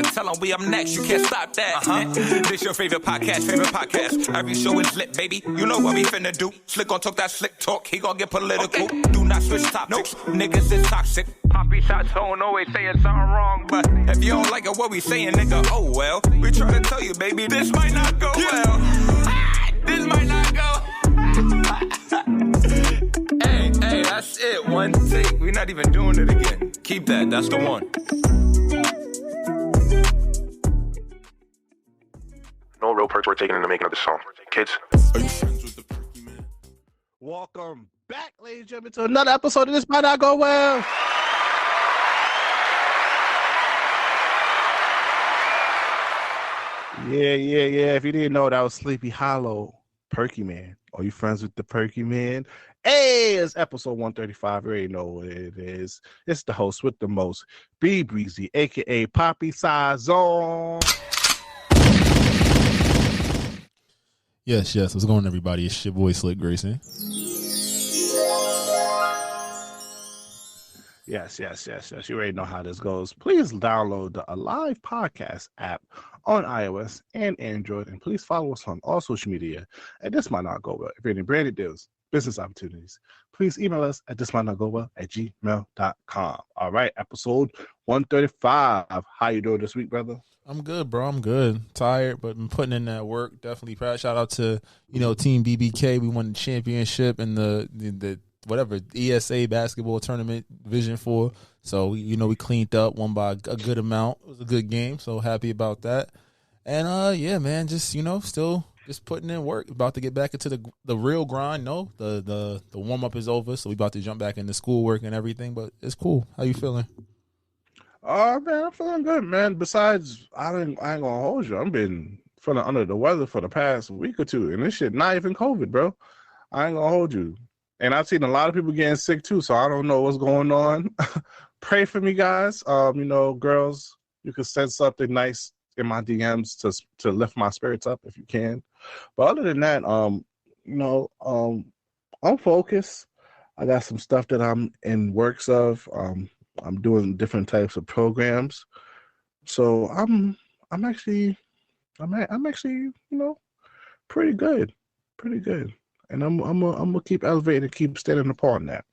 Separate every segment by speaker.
Speaker 1: line. Tell them we up next, you can't stop that. This your favorite podcast. Every show is lit, baby. You know what we finna do. Slick gon' talk that slick talk, he gon' get political. Okay. Do not switch topics, niggas is toxic. Poppy shots don't always saying something wrong, but if you don't like it, what we saying, nigga, oh well. We try to tell you, baby, this might not go well. This might not go. Hey, that's it. One take. We're not even doing it again. Keep that. That's the one.
Speaker 2: No real perks were taken in the making of this song. Kids.
Speaker 1: Are you friends with the Perky Man?
Speaker 3: Welcome back, ladies and gentlemen, to another episode of This Might Not Go Well. Yeah. If you didn't know, that was Sleepy Hollow, Perky Man. Are you friends with the Perky Man? Hey, it's episode 135. You already know what it is. It's the host with the most, B Breezy, aka Poppy Size Zone.
Speaker 4: Yes. What's going on, everybody? It's your boy Slick Grayson.
Speaker 3: Yes. You already know how this goes. Please download the Alive Podcast app on iOS and Android, and please follow us on all social media. And This Might Not Go Well. If you're any branded deals, business opportunities, please email us at thismightnotgowell@gmail.com. All right, episode 135. How you doing this week, brother?
Speaker 4: I'm good, bro. I'm good. Tired, but been putting in that work. Definitely proud. Shout out to Team BBK. We won the championship in the whatever ESA basketball tournament Division 4. So we cleaned up, won by a good amount. It was a good game. So happy about that. And yeah, man, just still just putting in work. About to get back into the real grind. No, the warm up is over, so we about to jump back into schoolwork and everything. But it's cool. How you feeling?
Speaker 3: Oh man, I'm feeling good, man. Besides, I ain't gonna hold you. I've been feeling under the weather for the past week or two, and this shit not even COVID, bro. I ain't gonna hold you. And I've seen a lot of people getting sick too, so I don't know what's going on. Pray for me, guys. Girls, you can send something nice in my DMs to lift my spirits up if you can. But other than that, I'm focused. I got some stuff that I'm in works of. I'm doing different types of programs, so I'm actually pretty good, and I'm gonna keep elevating and keep standing upon that.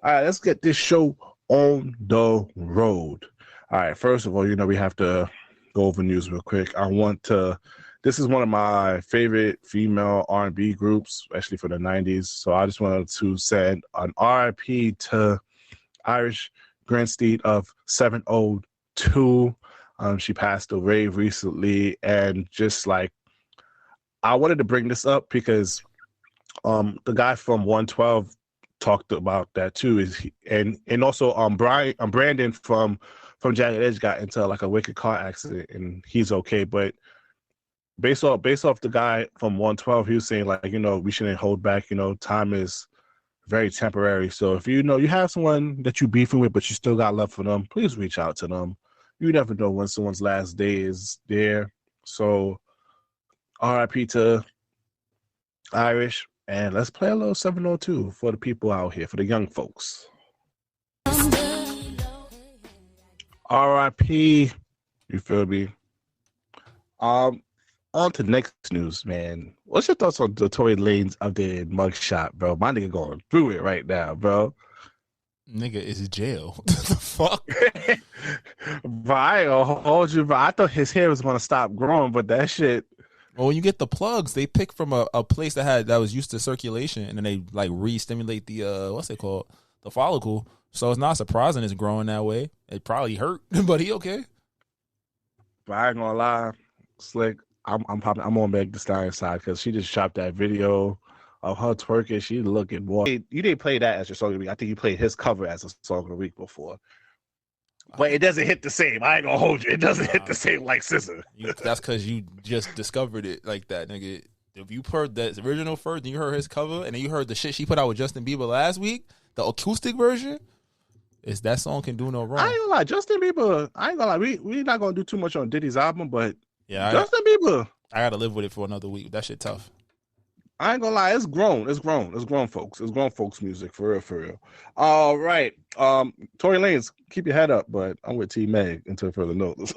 Speaker 3: All right, let's get this show on the road. All right, first of all, we have to go over news real quick. This is one of my favorite female R&B groups, especially for the 90s. So I just wanted to send an RIP to Irish Grinstead of 702. She passed away recently, and just like I wanted to bring this up because the guy from 112 talked about that too. And also Brandon from Jagged Edge got into like a wicked car accident, and he's okay. But based off the guy from 112, he was saying like we shouldn't hold back. Time is very temporary. So if you have someone that you beefing with, but you still got love for them, please reach out to them. You never know when someone's last day is there. So RIP to Irish, and let's play a little 702 for the people out here, for the young folks. RIP, you feel me? On to next news, man. What's your thoughts on the Tory Lanez updated mugshot, bro? My nigga going through it right now, bro.
Speaker 4: Nigga is jail. What the fuck?
Speaker 3: Bro, I ain't gonna hold you, bro. I thought his hair was gonna stop growing, but that shit.
Speaker 4: Well, when you get the plugs, they pick from a place that was used to circulation, and then they like re-stimulate the what's it called, the follicle. So it's not surprising it's growing that way. It probably hurt, but he okay.
Speaker 3: But I ain't gonna lie, Slick. I'm on Meg Thee Stallion side because she just dropped that video of her twerking. She looking more. You didn't play that as your song of the week. I think you played his cover as a song of the week before. But it doesn't hit the same. I ain't gonna hold you. It doesn't hit the same like SZA.
Speaker 4: That's because you just discovered it like that, nigga. If you heard that original first, then you heard his cover, and then you heard the shit she put out with Justin Bieber last week, the acoustic version, is that song can do no wrong.
Speaker 3: I ain't gonna lie, Justin Bieber. I ain't gonna lie. We not gonna do too much on Diddy's album, but
Speaker 4: yeah,
Speaker 3: Justin Bieber.
Speaker 4: I gotta live with it for another week. That shit tough.
Speaker 3: I ain't gonna lie, it's grown. It's grown. It's grown folks. It's grown folks music for real, for real. All right. Tory Lanez, keep your head up, but I'm with T Meg until further notice.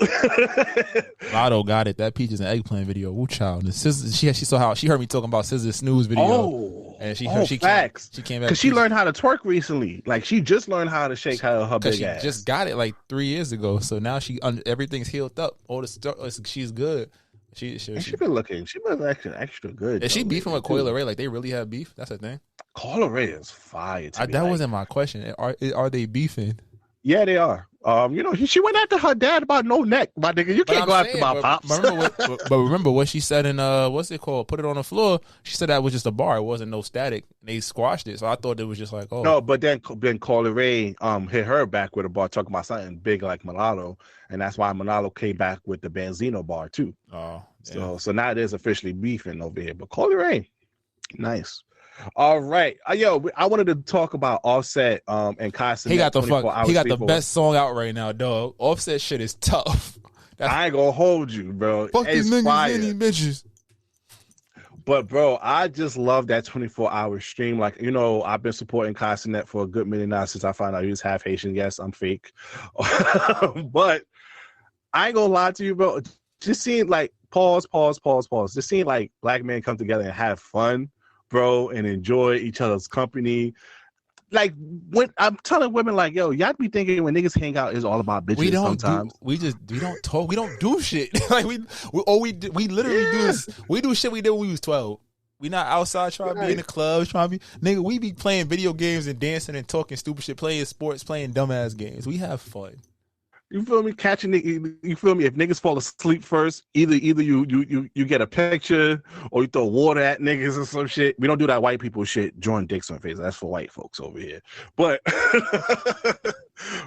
Speaker 4: Lotto got it. That Peaches and Eggplant video. Woo child. The she saw how she heard me talking about Scissor Snooze video.
Speaker 3: Oh,
Speaker 4: and she
Speaker 3: facts.
Speaker 4: She came back
Speaker 3: because she learned how to twerk recently. Like she just learned how to shake her big ass.
Speaker 4: She just got it like 3 years ago. So now everything's healed up. All the stuff, she's good. She been
Speaker 3: looking. She was actually extra good.
Speaker 4: Is she beefing with Coyle Ray? Like they really have beef? That's the thing.
Speaker 3: Coyle Ray is fire.
Speaker 4: That wasn't my question. Are they beefing?
Speaker 3: Yeah, they are. She went after her dad about no neck, my nigga. You can't go after my pops.
Speaker 4: Remember what she said in what's it called? Put It on the Floor. She said that was just a bar. It wasn't no static. They squashed it. So I thought it was just like, oh
Speaker 3: no. But then Coyle Ray hit her back with a bar talking about something big like Manalo, and that's why Manalo came back with the Benzino bar too.
Speaker 4: Oh, yeah.
Speaker 3: So now it is officially beefing over here. But Coyle Ray, nice. All right, I wanted to talk about Offset and Kai Cenat.
Speaker 4: He got the best song out right now, dog. Offset shit is tough.
Speaker 3: I ain't gonna hold you, bro.
Speaker 4: Fuck these niggas and these bitches.
Speaker 3: But bro, I just love that 24-hour stream. Like, I've been supporting Kai Cenat for a good minute now since I found out he was half Haitian. Yes, I'm fake. But I ain't gonna lie to you, bro. Just seeing like pause. Just seeing like black men come together and have fun, bro, and enjoy each other's company. Like when I'm telling women, like, yo, y'all be thinking when niggas hang out is all about bitches. Sometimes
Speaker 4: we don't talk. We don't do shit. Like we literally do this. We do shit we did when we was 12. We not outside trying to be in the clubs, trying to be nigga. We be playing video games and dancing and talking stupid shit, playing sports, playing dumbass games. We have fun.
Speaker 3: You feel me? Catching it. You feel me? If niggas fall asleep first, either you get a picture or you throw water at niggas or some shit. We don't do that white people shit, drawing dicks on face. That's for white folks over here. But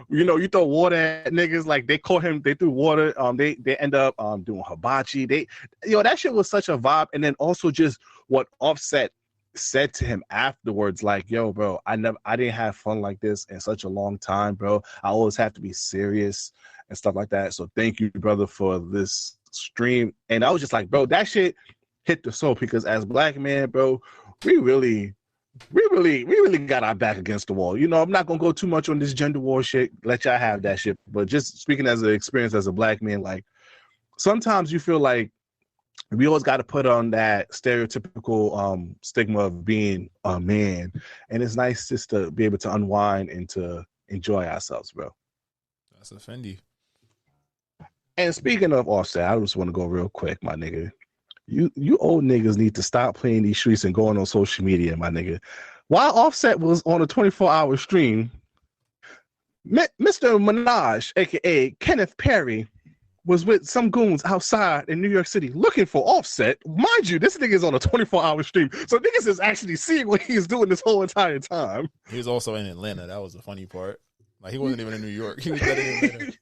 Speaker 3: you throw water at niggas. Like they caught him. They threw water. They end up doing hibachi. That shit was such a vibe. And then also just what Offset said to him afterwards, like, yo, bro, I didn't have fun like this in such a long time, bro. I always have to be serious and stuff like that. So thank you, brother, for this stream. And I was just like, bro, that shit hit the soul because as black men, bro, we really got our back against the wall. I'm not gonna go too much on this gender war shit. Let y'all have that shit. But just speaking as an experience as a black man, like sometimes you feel like we always got to put on that stereotypical stigma of being a man, and it's nice just to be able to unwind and to enjoy ourselves, bro.
Speaker 4: That's a Fendi.
Speaker 3: And speaking of Offset, I just want to go real quick, my nigga. You old niggas need to stop playing these streets and going on social media, my nigga. While Offset was on a 24-hour stream, Mr. Minaj, aka Kenneth Perry, was with some goons outside in New York City looking for Offset. Mind you, this nigga is on a 24-hour stream. So niggas is actually seeing what he's doing this whole entire time.
Speaker 4: He was also in Atlanta. That was the funny part. Like, he wasn't even in New York. He was better in Atlanta.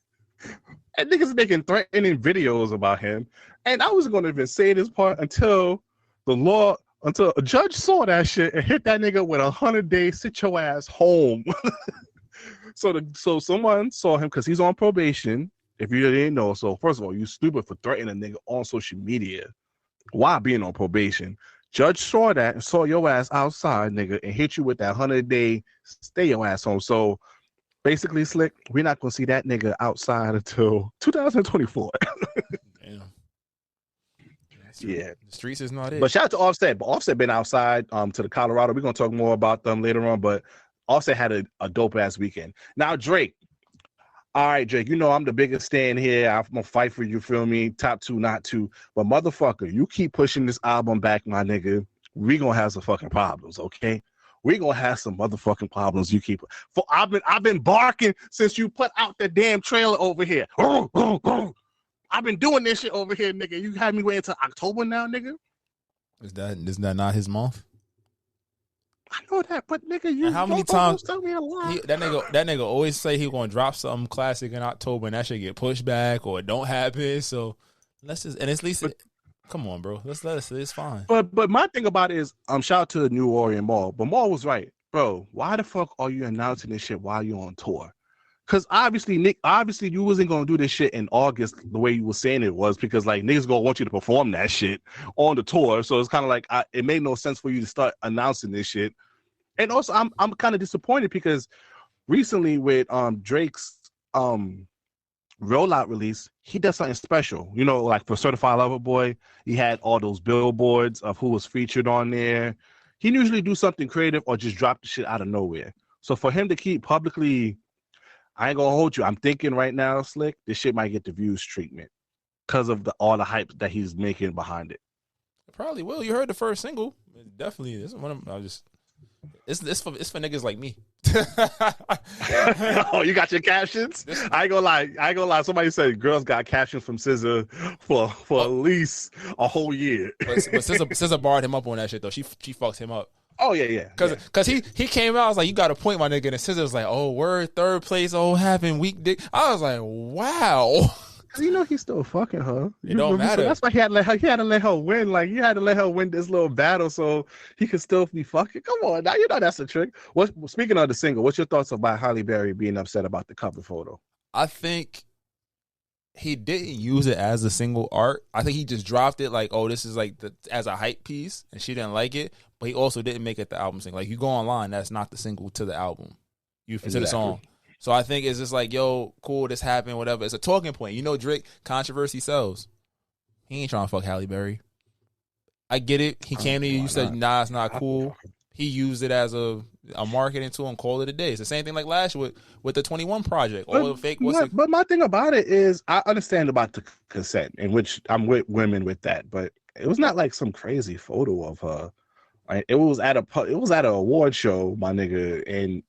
Speaker 3: And niggas making threatening videos about him. And I wasn't going to even say this part until a judge saw that shit and hit that nigga with 100-day sit your ass home. So someone saw him because he's on probation. If you didn't know, so first of all, you stupid for threatening a nigga on social media while being on probation. Judge saw that and saw your ass outside, nigga, and hit you with that 100-day stay your ass home. So basically, Slick, we're not gonna see that nigga outside until 2024.
Speaker 4: Damn.
Speaker 3: Yeah,
Speaker 4: the streets is not it.
Speaker 3: But shout out to Offset. But Offset been outside to the Colorado. We're gonna talk more about them later on. But Offset had a dope ass weekend. Now Drake. All right, Drake, I'm the biggest stand here. I'm going to fight for you, feel me? Top 2, not 2. But motherfucker, you keep pushing this album back, my nigga, we going to have some fucking problems, okay? We going to have some motherfucking problems you keep. I've been barking since you put out the damn trailer over here. I've been doing this shit over here, nigga. You had me wait until October now, nigga?
Speaker 4: Is that not his month?
Speaker 3: I know that, but nigga, you
Speaker 4: how many times
Speaker 3: tell me a lot.
Speaker 4: That nigga always say he gonna drop something classic in October and that shit get pushed back or it don't happen. So let's just at least come on, bro. Let's let us. It's fine.
Speaker 3: But my thing about it is, shout out to New Orleans Mall. But Mall was right, bro. Why the fuck are you announcing this shit while you're on tour? Because obviously, Nick, you wasn't gonna do this shit in August the way you were saying it was, because like niggas gonna want you to perform that shit on the tour. So it's kind of like it made no sense for you to start announcing this shit. And also, I'm kind of disappointed because recently with Drake's rollout release, he does something special. You know, like for Certified Lover Boy, he had all those billboards of who was featured on there. He usually do something creative or just drop the shit out of nowhere. So for him to keep publicly, I ain't gonna hold you, I'm thinking right now, Slick, this shit might get the views treatment because of all the hype that he's making behind it.
Speaker 4: It probably will. You heard the first single. It definitely. This is one of them. It's for niggas like me.
Speaker 3: Oh, you got your captions? I ain't gonna lie. Somebody said girls got captions from SZA for at least a whole year.
Speaker 4: but SZA barred him up on that shit though. She fucked him up.
Speaker 3: Oh yeah.
Speaker 4: Cause he came out. I was like, you got a point, my nigga. And SZA was like, oh, word, third place. Oh, having weak dick. I was like, wow.
Speaker 3: You know he's still fucking her.
Speaker 4: It don't matter.
Speaker 3: So that's why he had to let her win. Like you had to let her win this little battle so he could still be fucking. Come on, now you know that's a trick. Speaking of the single, what's your thoughts about Halle Berry being upset about the cover photo?
Speaker 4: I think he didn't use it as a single art. I think he just dropped it like, oh, this is like as a hype piece, and she didn't like it. But he also didn't make it the album single. Like you go online, that's not the single to the album. To the song. So I think it's just like, yo, cool, this happened, whatever. It's a talking point. You know, Drake, controversy sells. He ain't trying to fuck Halle Berry. I get it. He came to you, said, nah, it's not cool. He used it as a marketing tool and called it a day. It's the same thing like last year with the 21 Project. All the fake.
Speaker 3: But my thing about it is, I understand about the consent, in which I'm with women with that, but it was not like some crazy photo of her. Like, it was at an award show, my nigga, and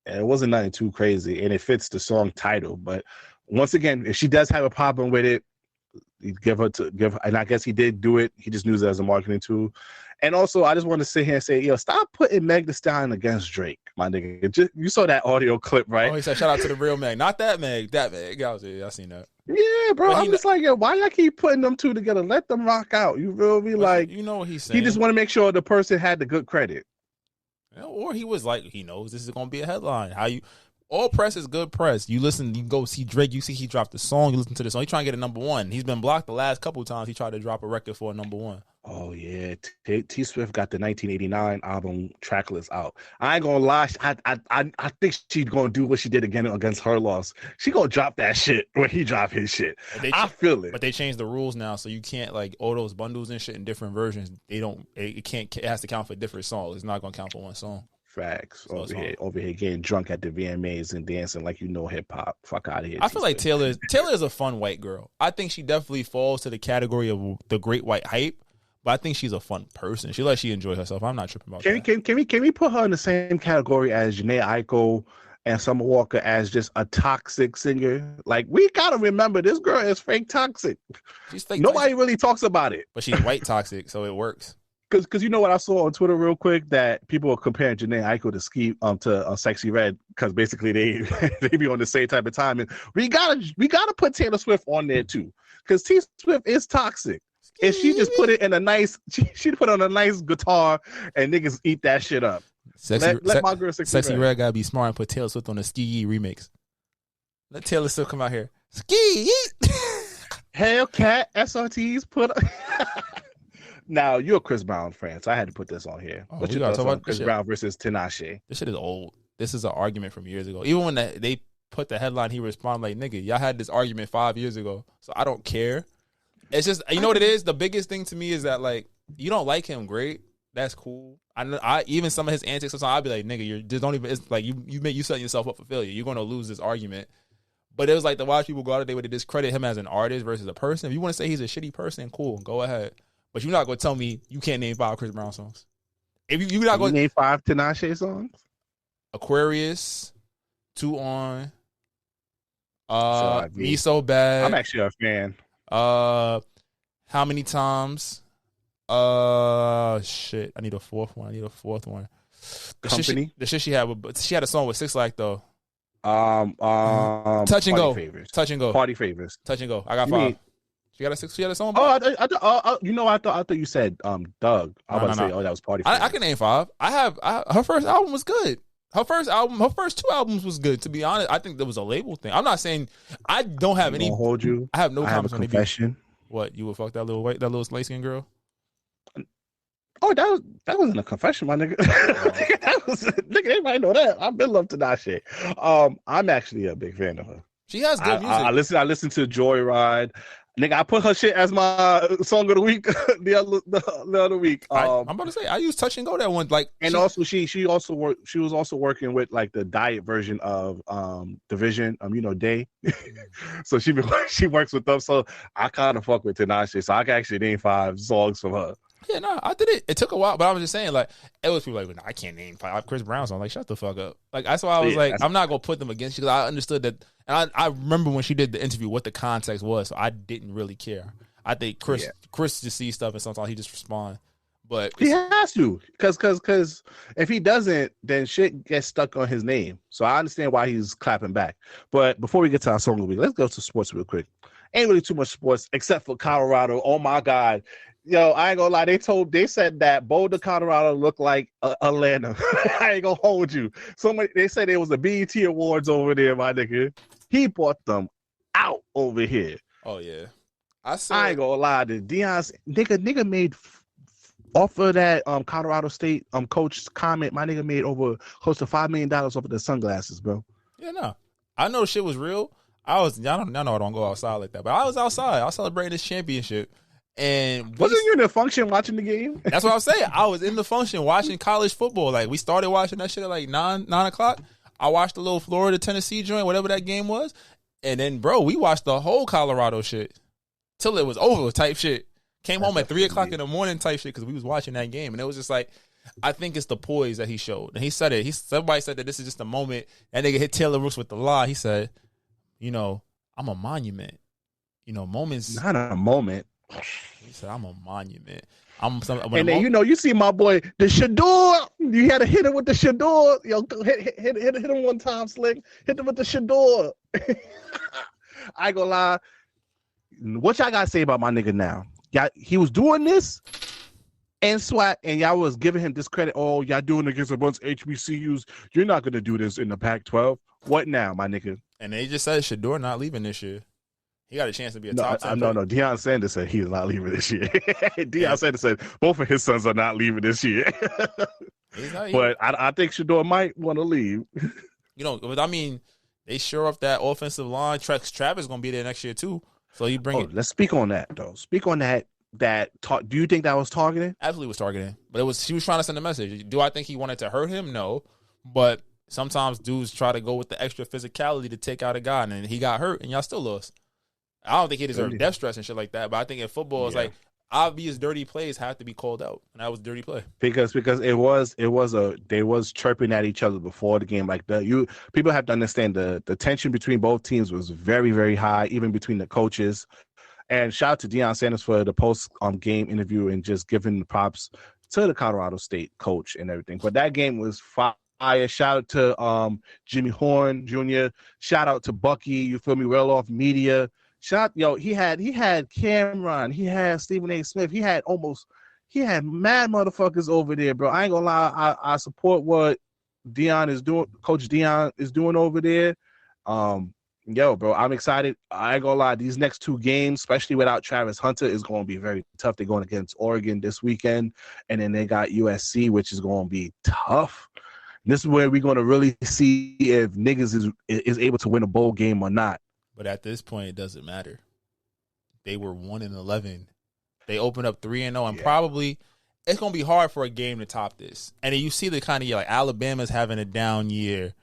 Speaker 3: it wasn't nothing too crazy, and it fits the song title. But once again, if she does have a problem with it, and I guess he did do it. He just used it as a marketing tool. And also, I just want to sit here and say, yo, stop putting Meg Thee Stallion against Drake, my nigga. You saw that audio clip, right?
Speaker 4: Oh, he said, shout out to the real Meg. Not that Meg. That Meg. I seen that.
Speaker 3: Yeah, bro. I'm just like, yo, why y'all keep putting them two together? Let them rock out. You feel me? Like,
Speaker 4: you know what he's saying.
Speaker 3: He just want to make sure the person had the good credit.
Speaker 4: Or he was like, he knows this is going to be a headline. All press is good press. You listen, you go see Drake, you see he dropped the song, you listen to the song. He's trying to get a number one. He's been blocked the last couple of times. He tried to drop a record for a number one.
Speaker 3: Oh, yeah. T Swift got the 1989 album tracklist out. I ain't going to lie. I think she's going to do what she did again against her loss. She going to drop that shit when he drop his shit. I feel it.
Speaker 4: But they changed the rules now, so you can't, like, all those bundles and shit in different versions. It has to count for different songs. It's not going to count for one song.
Speaker 3: Facts. So over here getting drunk at the VMAs and dancing like you know hip hop. Fuck out of here.
Speaker 4: I feel like Taylor is a fun white girl. I think she definitely falls to the category of the great white hype, but I think she's a fun person. She enjoys herself. I'm not tripping about that.
Speaker 3: Can we put her in the same category as Jhené Aiko and Summer Walker as just a toxic singer? Like, we gotta remember this girl is fake toxic.
Speaker 4: She's fake.
Speaker 3: Nobody really talks about it,
Speaker 4: but she's white toxic, so it works.
Speaker 3: Because you know what I saw on Twitter real quick, that people are comparing Jhené Aiko to Sexy Red, because basically they be on the same type of time, and we gotta put Taylor Swift on there too, because T Swift is toxic, and she just put it in a nice she put on a nice guitar and niggas eat that shit up. Let my girl
Speaker 4: Sexy Red gotta be smart and put Taylor Swift on a Ski remix. Let Taylor Swift come out here. Ski.
Speaker 3: Hellcat SRTs put. Now, you're a Chris Brown fan, so I had to put this on here.
Speaker 4: Oh,
Speaker 3: What's your thoughts on Chris Brown versus Tinashe?
Speaker 4: This shit is old. This is an argument from years ago. Even when they put the headline, he responded like, nigga, y'all had this argument 5 years ago, so I don't care. It's just, you know what it is? The biggest thing to me is that, like, you don't like him, great. That's cool. I even some of his antics, sometimes I'd be like, nigga, you just don't even, it's like, you setting yourself up for failure. You're going to lose this argument. But it was like to watch people go out there, they would discredit him as an artist versus a person. If you want to say he's a shitty person, cool, go ahead. But you're not going to tell me you can't name 5 Chris Brown songs. If you're not going to
Speaker 3: name 5 Tinashe songs,
Speaker 4: Aquarius, 2 on, Me So Bad.
Speaker 3: I'm actually a fan.
Speaker 4: How Many Times? Shit. I need a fourth one.
Speaker 3: Company.
Speaker 4: The shit she had a song with 6 Lack though.
Speaker 3: Touch and Go.
Speaker 4: Touch and Go.
Speaker 3: Party Favors.
Speaker 4: Touch and Go. I got 5. She had a song.
Speaker 3: I thought you said Doug. I was about to say, that was Party Favors.
Speaker 4: I can name 5. Her first album was good. Her first two albums was good. To be honest, I think there was a label thing. I'm not saying I don't have any.
Speaker 3: Hold you.
Speaker 4: I have no
Speaker 3: I have a
Speaker 4: comments on
Speaker 3: confession.
Speaker 4: What, you would fuck that little light skinned girl?
Speaker 3: Oh, that wasn't a confession, my nigga. Nigga, everybody know that. I've been love Tinashe. I'm actually a big fan of her.
Speaker 4: She has good music.
Speaker 3: I listen to Joyride. Nigga, I put her shit as my song of the week the other week.
Speaker 4: I'm about to say I used Touch and Go that one.
Speaker 3: Also she was also working with like the diet version of Division, Day. So she works with them. So I kind of fuck with Tinashe. So I can actually name 5 songs from her.
Speaker 4: Yeah, no, I did it. It took a while, but I was just saying, like, it was people like, I can't name 5 Chris Brown songs. Like, shut the fuck up. Like, that's why I was I'm not gonna put them against you, because I understood that, and I remember when she did the interview what the context was, so I didn't really care. I think Chris just sees stuff and sometimes he just responds, but
Speaker 3: he has to, because if he doesn't, then shit gets stuck on his name. So I understand why he's clapping back. But before we get to our song of the week, let's go to sports real quick. Ain't really too much sports except for Colorado. Oh my God. Yo, I ain't gonna lie. They said that Boulder, Colorado looked like Atlanta. I ain't gonna hold you. They said there was a BET Awards over there, my nigga. He brought them out over here.
Speaker 4: Oh yeah,
Speaker 3: I ain't gonna lie. The Deion's nigga made off of that Colorado State coach's comment. My nigga made over close to $5 million off of the sunglasses, bro.
Speaker 4: Yeah, no, I know shit was real. Y'all know I don't go outside like that, but I was outside. I was celebrating this championship. And
Speaker 3: wasn't you in the function watching the game?
Speaker 4: That's what I was saying. I was in the function watching college football. Like, we started watching that shit at like 9 o'clock. I watched the little Florida Tennessee joint, whatever that game was, and then bro, we watched the whole Colorado shit till it was over type shit. Came home at 3 o'clock in the morning type shit because we was watching that game, and it was just like, I think it's the poise that he showed, and he said it. Somebody said that this is just a moment. That nigga hit Taylor Rooks with the lie. He said, I'm a monument. Moments.
Speaker 3: Not a moment.
Speaker 4: He said, I'm a monument.
Speaker 3: And then, you see my boy, the Shador. You had to hit him with the Shador. Yo, hit him one time, Slick. Hit him with the Shador. I ain't gonna lie. What y'all gotta say about my nigga now? He was doing this and SWAT, and y'all was giving him discredit. Oh, y'all doing against a bunch of HBCUs. You're not gonna do this in the Pac-12. What now, my nigga?
Speaker 4: And they just said Shador not leaving this year. He got a chance to be a top 10.
Speaker 3: No. Deion Sanders said he's not leaving this year. Deion Sanders said both of his sons are not leaving this year. But I think Shador might want to leave.
Speaker 4: I mean, they sure up that offensive line. Travis going to be there next year too. So you bring it.
Speaker 3: Let's speak on that, though. Speak on that. Do you think that was targeting?
Speaker 4: Absolutely was targeting. But she was trying to send a message. Do I think he wanted to hurt him? No. But sometimes dudes try to go with the extra physicality to take out a guy, and he got hurt, and y'all still lost. I don't think he deserved death stress and shit like that, but I think in football, it's like obvious dirty plays have to be called out, and that was a dirty play. Because
Speaker 3: they was chirping at each other before the game. Like people have to understand the tension between both teams was very, very high, even between the coaches. And shout out to Deion Sanders for the post game interview and just giving the props to the Colorado State coach and everything. But that game was fire. Shout out to Jimmy Horn Jr. Shout out to Bucky. You feel me? Well off media. He had Cameron, he had Stephen A. Smith, he had mad motherfuckers over there, bro. I ain't gonna lie, I support what Deion is doing, Coach Deion is doing over there. Bro, I'm excited. I ain't gonna lie, these next 2 games, especially without Travis Hunter, is gonna be very tough. They're going against Oregon this weekend, and then they got USC, which is gonna be tough. This is where we're gonna really see if niggas is able to win a bowl game or not.
Speaker 4: But at this point, it doesn't matter. They were 1-11. They opened up 3-0, and probably it's going to be hard for a game to top this. And then you see the kind of year, like Alabama's having a down year.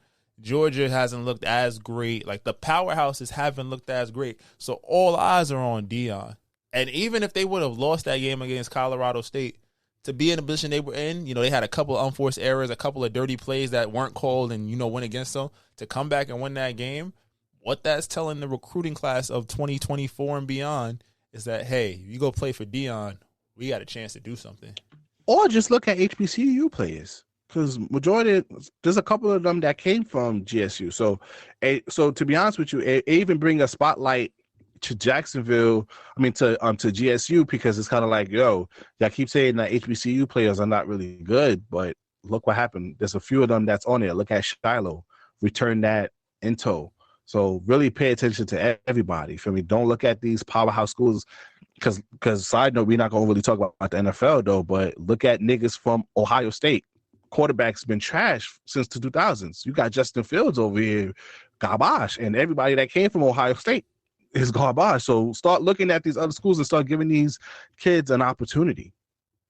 Speaker 4: Georgia hasn't looked as great. Like the powerhouses haven't looked as great. So all eyes are on Deion. And even if they would have lost that game against Colorado State, to be in the position they were in, they had a couple of unforced errors, a couple of dirty plays that weren't called and, went against them. To come back and win that game, what that's telling the recruiting class of 2024 and beyond is that, hey, you go play for Deion, we got a chance to do something.
Speaker 3: Or just look at HBCU players, because there's a couple of them that came from GSU. So to be honest with you, it even bring a spotlight to Jacksonville. I mean to GSU, because it's kind of like, y'all keep saying that HBCU players are not really good, but look what happened. There's a few of them that's on there. Look at Shiloh, return that in tow. So really pay attention to everybody. Feel me? Don't look at these powerhouse schools. Because side note, we're not gonna really talk about the NFL though, but look at niggas from Ohio State. Quarterback's been trash since the 2000s. You got Justin Fields over here, garbage, and everybody that came from Ohio State is garbage. So start looking at these other schools and start giving these kids an opportunity.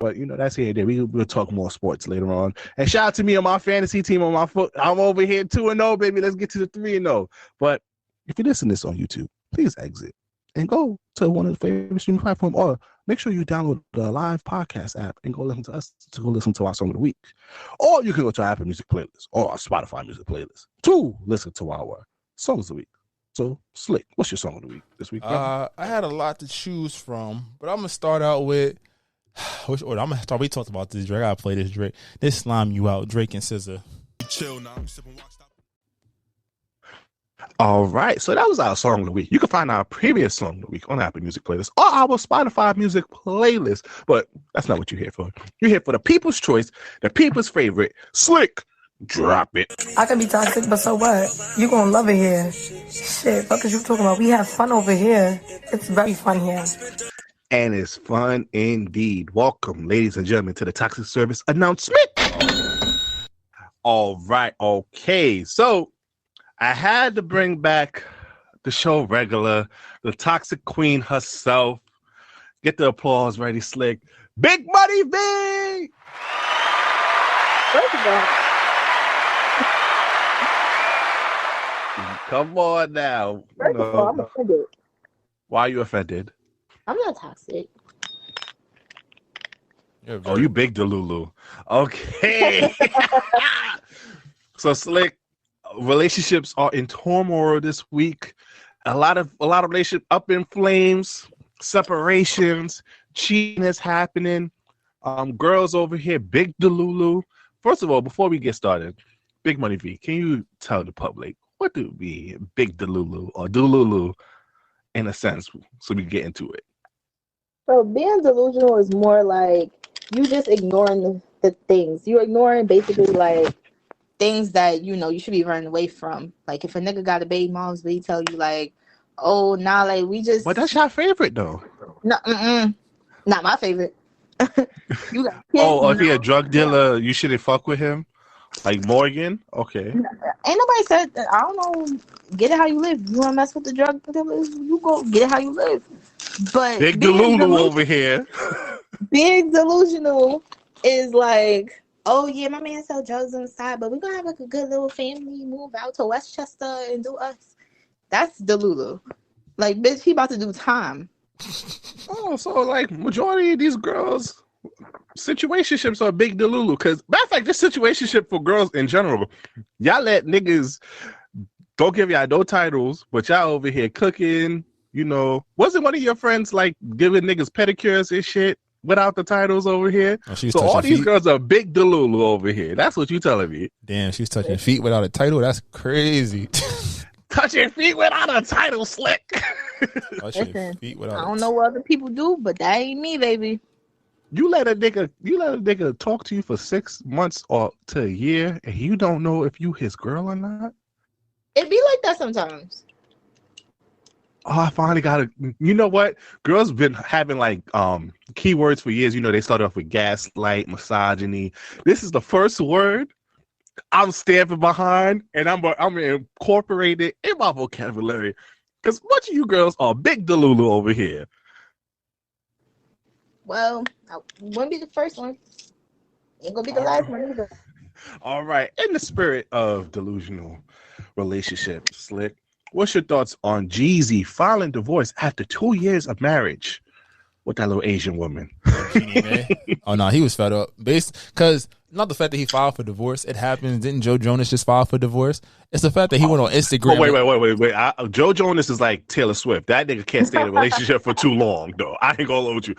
Speaker 3: But that's here and there. We'll talk more sports later on. And shout out to me on my fantasy team on my foot. I'm over here 2-0, baby. Let's get to the 3-0. But if you listen to this on YouTube, please exit and go to one of the favorite streaming platforms, or make sure you download the live podcast app and go listen to us to go listen to our song of the week. Or you can go to our Apple Music playlist or our Spotify music playlist to listen to our songs of the week. So, Slick, what's your song of the week this week?
Speaker 4: I had a lot to choose from, but I'm gonna start out with which order? I'm gonna start. We talked about this Drake. I gotta play this Drake. This Slime You Out, Drake and SZA.
Speaker 1: Chill now. I'm sipping rock.
Speaker 3: All right, so that was our song of the week. You can find our previous song of the week on Apple Music playlist or our Spotify music playlist. But that's not what you're here for. You're here for the people's choice, the people's favorite, Slick. Drop it.
Speaker 5: I can be toxic, but so what? You gonna love it here. Shit, fuck is you talking about? We have fun over here. It's very fun here.
Speaker 3: And it's fun indeed. Welcome, ladies and gentlemen, to the Toxic Service announcement. All right, okay. So I had to bring back the show regular, the toxic queen herself. Get the applause ready, Slick. Big Money V!
Speaker 6: First of all,
Speaker 3: Come on now.
Speaker 6: first of all, I'm offended.
Speaker 3: Why are you offended?
Speaker 6: I'm not toxic.
Speaker 3: Oh, you big Delulu. Okay. So, Slick, relationships are in turmoil this week. A lot of relationships up in flames, separations, cheating is happening. Girls over here, big Delulu. First of all, before we get started, Big Money V, can you tell the public what do we big Delulu or Delulu in a sense, so we get into it?
Speaker 6: So being delusional is more like you just ignoring the things. You're ignoring basically like things that you should be running away from. Like if a nigga got a baby moms, they tell you like, oh nah, like we just.
Speaker 3: But that's your favorite though.
Speaker 6: No, not my favorite. You got kids,
Speaker 3: Oh, if he a drug dealer, you shouldn't fuck with him. Like Morgan, okay.
Speaker 6: Ain't nobody said that. I don't know. Get it how you live. You want to mess with the drug dealers? You go get it how you live. But
Speaker 3: Big Delulu over here.
Speaker 6: Being delusional is like, oh yeah, my man sell drugs on the side, but we're gonna have like a good little family, move out to Westchester and do us. That's Delulu. Like, bitch, he about to do time.
Speaker 3: Oh, so like majority of these girls situationships are big Delulu. Because matter of fact, this situationship for girls in general, y'all let niggas don't give y'all no titles, but y'all over here cooking. Wasn't one of your friends like giving niggas pedicures and shit without the titles over here?
Speaker 4: Oh, so
Speaker 3: all these
Speaker 4: feet?
Speaker 3: girls are big Delulu over here. That's what you telling me.
Speaker 4: Damn, she's touching feet without a title. That's crazy.
Speaker 3: Touching feet without a title, Slick.
Speaker 6: Listen,
Speaker 4: feet without
Speaker 6: I don't know what other people do, but that ain't me, baby.
Speaker 3: You let a nigga talk to you for 6 months or to a year, and you don't know if you his girl or not?
Speaker 6: It be like that sometimes.
Speaker 3: Oh, I finally got it. You know what? Girls been having like keywords for years. They started off with gaslight, misogyny. This is the first word I'm standing behind, and I'm incorporate it in my vocabulary. Because much of you girls are big Delulu over here.
Speaker 6: Well, I wouldn't be the first one. Ain't gonna be the last one either.
Speaker 3: All right. In the spirit of delusional relationship, Slick, what's your thoughts on Jeezy filing divorce after 2 years of marriage with that little Asian woman?
Speaker 4: Jeannie Mai. Oh no, he was fed up. Because not the fact that he filed for divorce. It happens. Didn't Joe Jonas just file for divorce? It's the fact that he went on Instagram.
Speaker 3: Oh, wait. Joe Jonas is like Taylor Swift. That nigga can't stay in a relationship for too long, though. I ain't gonna lie with you.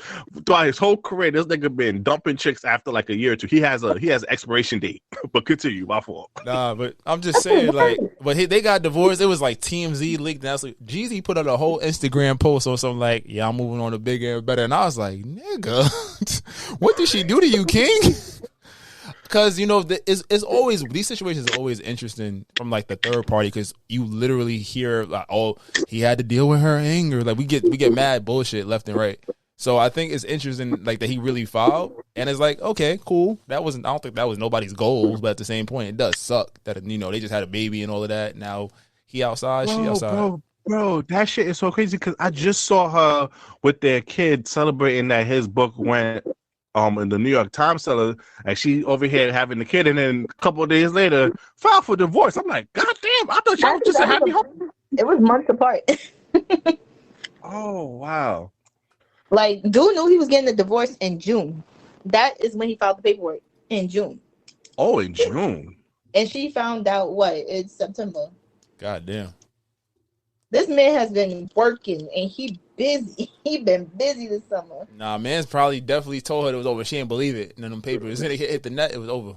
Speaker 3: Throughout his whole career, this nigga been dumping chicks after like a year or two. He has an expiration date. But continue, my fault.
Speaker 4: Nah, but I'm just saying, like, they got divorced. It was like TMZ leaked. That's like Jeezy put out a whole Instagram post or something like, "Yeah, I'm moving on to bigger and better." And I was like, "Nigga, what did she do to you, King?" Because it's always these situations are always interesting from like the third party because you literally hear like, oh, he had to deal with her anger. Like we get mad bullshit left and right. So I think it's interesting like that he really filed, and it's like okay, cool. I don't think that was nobody's goals, but at the same point, it does suck that they just had a baby and all of that. Now he outside, she outside.
Speaker 3: Bro, that shit is so crazy because I just saw her with their kid celebrating that his book went in the New York Times seller, and she over here having the kid, and then a couple of days later filed for divorce. I'm like, God damn, I thought y'all was just a happy home.
Speaker 6: It was months apart.
Speaker 3: Oh wow.
Speaker 6: Like, dude knew he was getting a divorce in June. That is when he filed the paperwork, in June.
Speaker 3: Oh, in June.
Speaker 6: And she found out it's September.
Speaker 4: God damn.
Speaker 6: This man has been working and he busy. He been busy this summer.
Speaker 4: Nah, man's probably definitely told her it was over. She didn't believe it. And then them papers hit the net, it was over.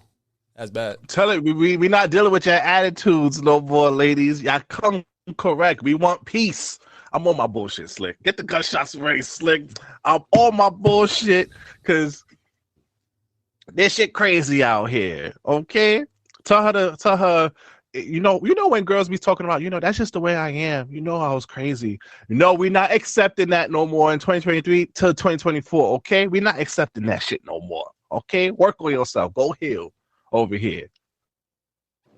Speaker 4: That's bad.
Speaker 3: Tell it we not dealing with your attitudes no more, ladies. Y'all come correct. We want peace. I'm on my bullshit, Slick. Get the gunshots ready, Slick. I'm on my bullshit because this shit crazy out here. Okay? Tell her, you know when girls be talking about, that's just the way I am. I was crazy. No, we're not accepting that no more in 2023 to 2024, okay? We're not accepting that shit no more, okay? Work on yourself. Go heal over here.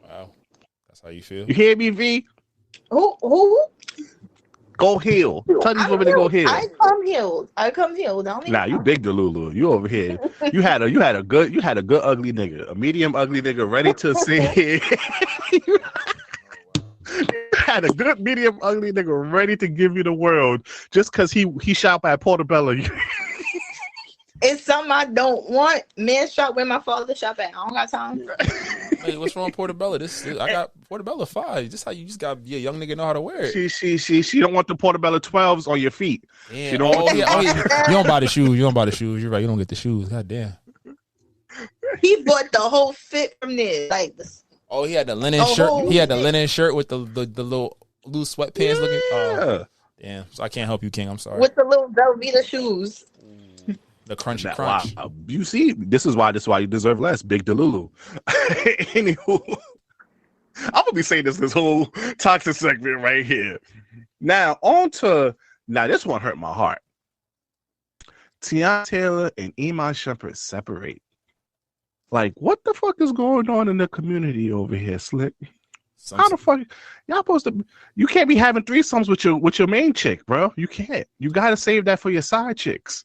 Speaker 4: Wow. That's how you feel?
Speaker 3: You hear me, V?
Speaker 6: Who?
Speaker 3: Go heal. Tell these women to go heal.
Speaker 6: I come healed.
Speaker 3: Nah, you big Delulu. You over here. You had a good ugly nigga, a medium ugly nigga ready to see. You had a good medium ugly nigga ready to give you the world just because he shop at Portobello.
Speaker 6: It's something I don't want. Men shop where my father shop at. I don't got time.
Speaker 4: Hey, what's wrong with Portobello? I got Portobello 5. This how you just got your young nigga know how to wear it.
Speaker 3: She don't want the Portobello 12s on your feet.
Speaker 4: Damn.
Speaker 3: She don't want
Speaker 4: you don't buy the shoes. You don't buy the shoes. You're right. You don't get the shoes. God damn.
Speaker 6: He bought the whole fit from there. Like this.
Speaker 4: Oh, he had the linen shirt. He had the linen shirt with the little loose sweatpants looking. Oh, damn. So I can't help you, King. I'm sorry.
Speaker 6: With the little Velveeta shoes.
Speaker 4: The crunchy crunch.
Speaker 3: Wow. You see, this is why you deserve less, Big Delulu. Anywho, I'm gonna be saying this whole toxic segment right here. Now this one hurt my heart. Teyana Taylor and Iman Shumpert separate. Like, what the fuck is going on in the community over here, Slick? How the fuck y'all supposed to? You can't be having threesomes with your main chick, bro. You can't. You gotta save that for your side chicks.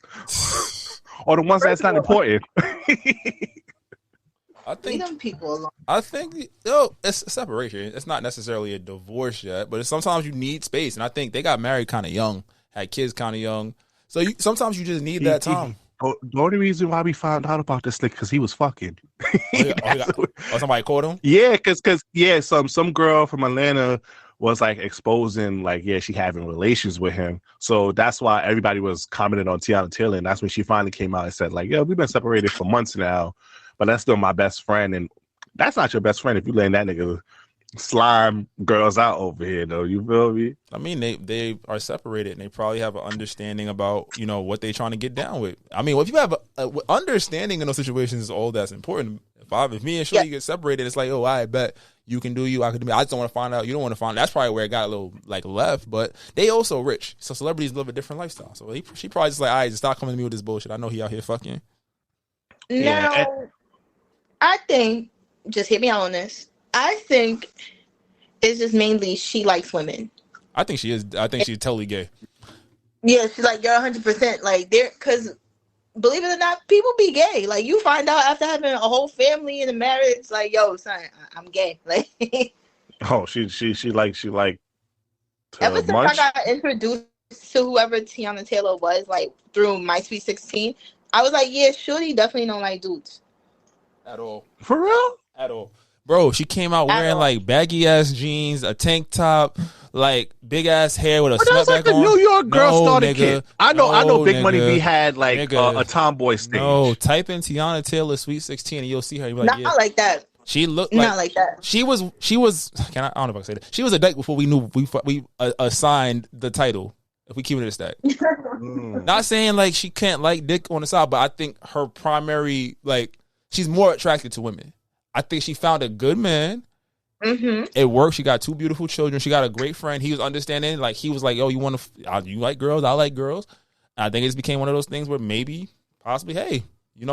Speaker 3: Or the ones that's not important.
Speaker 4: I think
Speaker 6: them people alone.
Speaker 4: I think it's a separation. It's not necessarily a divorce yet, but sometimes you need space. And I think they got married kind of young, had kids kind of young. So sometimes you just need that time.
Speaker 3: The only reason why we found out about this Slick because he was fucking.
Speaker 4: Somebody caught him?
Speaker 3: Yeah, because some girl from Atlanta was like exposing she having relations with him. So that's why everybody was commenting on Teyana Taylor, and that's when she finally came out and said we've been separated for months now, but that's still my best friend. And that's not your best friend if you letting that nigga slime girls out over here, though. You feel me?
Speaker 4: I mean, they are separated, and they probably have an understanding about what they're trying to get down with. I mean, if you have a understanding in those situations, is all that's important. If me and Shorty get separated, it's like, oh, I bet you can do you, I can do me. I just don't want to find out. You don't want to find out. That's probably where it got a little left. But they also rich, so celebrities live a different lifestyle. So she probably just like, all right, just stop coming to me with this bullshit. I know he out here fucking.
Speaker 6: Now, I think, just hit me out on this. I think it's just mainly she likes women.
Speaker 4: I think she is. I think she's totally gay.
Speaker 6: Yeah, she's like, you're 100% like there, because believe it or not, people be gay. Like, you find out after having a whole family and a marriage, like, yo, son, I'm gay. Like,
Speaker 3: oh, she like
Speaker 6: ever since
Speaker 3: munch?
Speaker 6: I got introduced to whoever Teyana Taylor was, like through My Sweet 16, I was like, yeah, Shorty definitely don't like dudes
Speaker 4: at all.
Speaker 3: For real?
Speaker 4: At all. Bro, she came out wearing baggy ass jeans, a tank top, big ass hair with a snapback
Speaker 3: the
Speaker 4: on.
Speaker 3: New York girl started kid. I know Big
Speaker 4: nigga.
Speaker 3: Money B had a tomboy stage.
Speaker 4: No, type in Teyana Taylor Sweet 16 and you'll see her. You'll be like,
Speaker 6: not like that.
Speaker 4: She looked
Speaker 6: not like that.
Speaker 4: She was I don't know if I can say that. She was a dyke before we knew we assigned the title. If we keep it a stack. Not saying she can't like dick on the side, but I think her primary she's more attracted to women. I think she found a good man.
Speaker 6: Mm-hmm.
Speaker 4: It worked. She got 2 beautiful children. She got a great friend. He was understanding. Like, he was like, yo, you like girls? I like girls. And I think it just became one of those things where maybe, possibly, hey,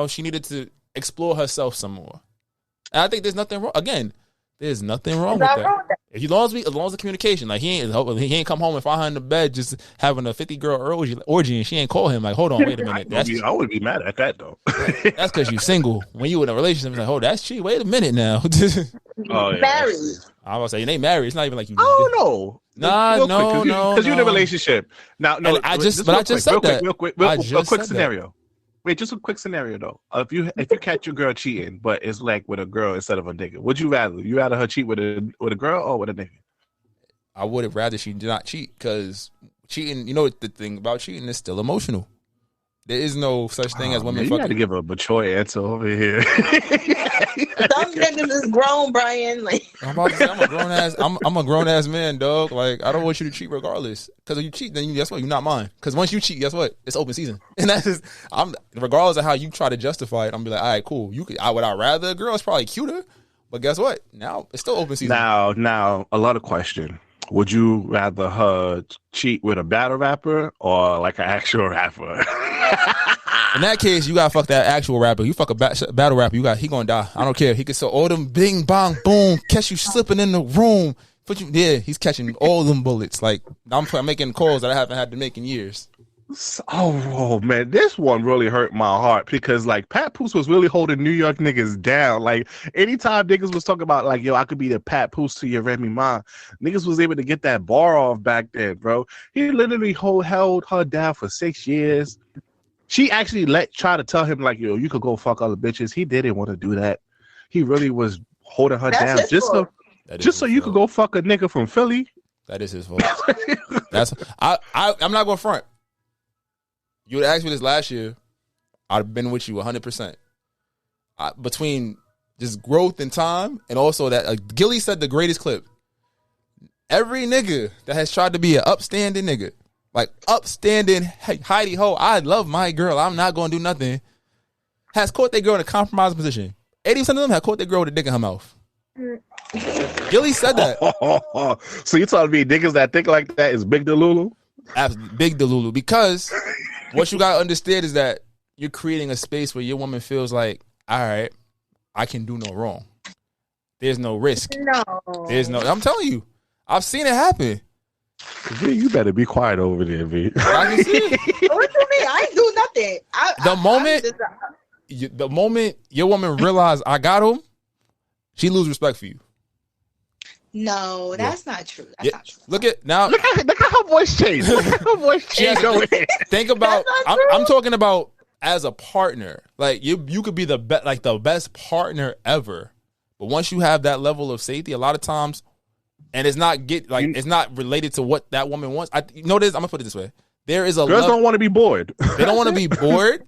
Speaker 4: she needed to explore herself some more. And I think there's nothing wrong. Again, there's nothing wrong with that. As long as the communication, like he ain't come home and find her in the bed just having a 50-girl orgy and she ain't call him like, hold on, wait a minute.
Speaker 3: I would be mad at that though.
Speaker 4: That's because you single. When you in a relationship, it's like, oh, that's cheap. Wait a minute now.
Speaker 3: Oh, yeah.
Speaker 6: Married.
Speaker 4: I was saying, they ain't married. It's not even like you.
Speaker 3: Oh no.
Speaker 4: No.
Speaker 3: Because you're in a relationship. Now, no.
Speaker 4: I just said that.
Speaker 3: Real quick scenario. Wait, just a quick scenario though. If you catch your girl cheating, but it's like with a girl instead of a nigga, would you rather? You rather her cheat with a girl or with a nigga?
Speaker 4: I would have rather she did not cheat, because cheating, the thing about cheating is still emotional. There is no such thing as women fucking.
Speaker 3: You got to give a mature answer over here.
Speaker 6: Some niggas is grown, Brian. Like,
Speaker 4: I'm about to say, I'm a grown ass. I'm a grown ass man, dog. Like, I don't want you to cheat regardless. Because if you cheat, then guess what? You're not mine. Because once you cheat, guess what? It's open season. And that's just, regardless of how you try to justify it, I'm be like, all right, cool. Would I rather a girl? It's probably cuter. But guess what? Now it's still open season.
Speaker 3: Now, a lot of question. Would you rather her cheat with a battle rapper or like an actual rapper?
Speaker 4: In that case, you gotta fuck that actual rapper. You fuck a battle rapper, he gonna die. I don't care. He can sell all them bing bong boom, catch you slipping in the room. He's catching all them bullets. Like, I'm making calls that I haven't had to make in years.
Speaker 3: Oh man, this one really hurt my heart because like Papoose was really holding New York niggas down. Like, anytime niggas was talking about like, yo, I could be the Papoose to your Remy Ma, niggas was able to get that bar off back then, bro. He literally held her down for 6 years. She actually tried to tell him like, yo, you could go fuck other bitches. He didn't want to do that. He really was holding her down just so you could go fuck a nigga from Philly.
Speaker 4: That is his fault. I'm not gonna front. You would ask me this last year, I'd have been with you 100%. Between just growth and time, and also that Gilly said the greatest clip. Every nigga that has tried to be an upstanding nigga, like upstanding Heidi Ho, I love my girl, I'm not going to do nothing, has caught their girl in a compromised position. 80% of them have caught their girl with a dick in her mouth. Gilly said that.
Speaker 3: So you telling me niggas that think like that is big Delulu?
Speaker 4: Absolutely, big Delulu. Because what you gotta understand is that you're creating a space where your woman feels like, all right, I can do no wrong. There's no risk. I'm telling you, I've seen it happen.
Speaker 3: V, you better be quiet over there, V.
Speaker 4: I can see it.
Speaker 6: what you mean? I ain't do nothing.
Speaker 4: The moment your woman realizes I got him, she lose respect for you.
Speaker 6: No, that's not true. That's not true.
Speaker 3: Look at her voice change. Think
Speaker 4: about. I'm talking about as a partner. Like you could be the best partner ever, but once you have that level of safety, a lot of times, and it's not it's not related to what that woman wants. I'm gonna put it this way: girls
Speaker 3: don't want to be bored.
Speaker 4: They don't want to be bored,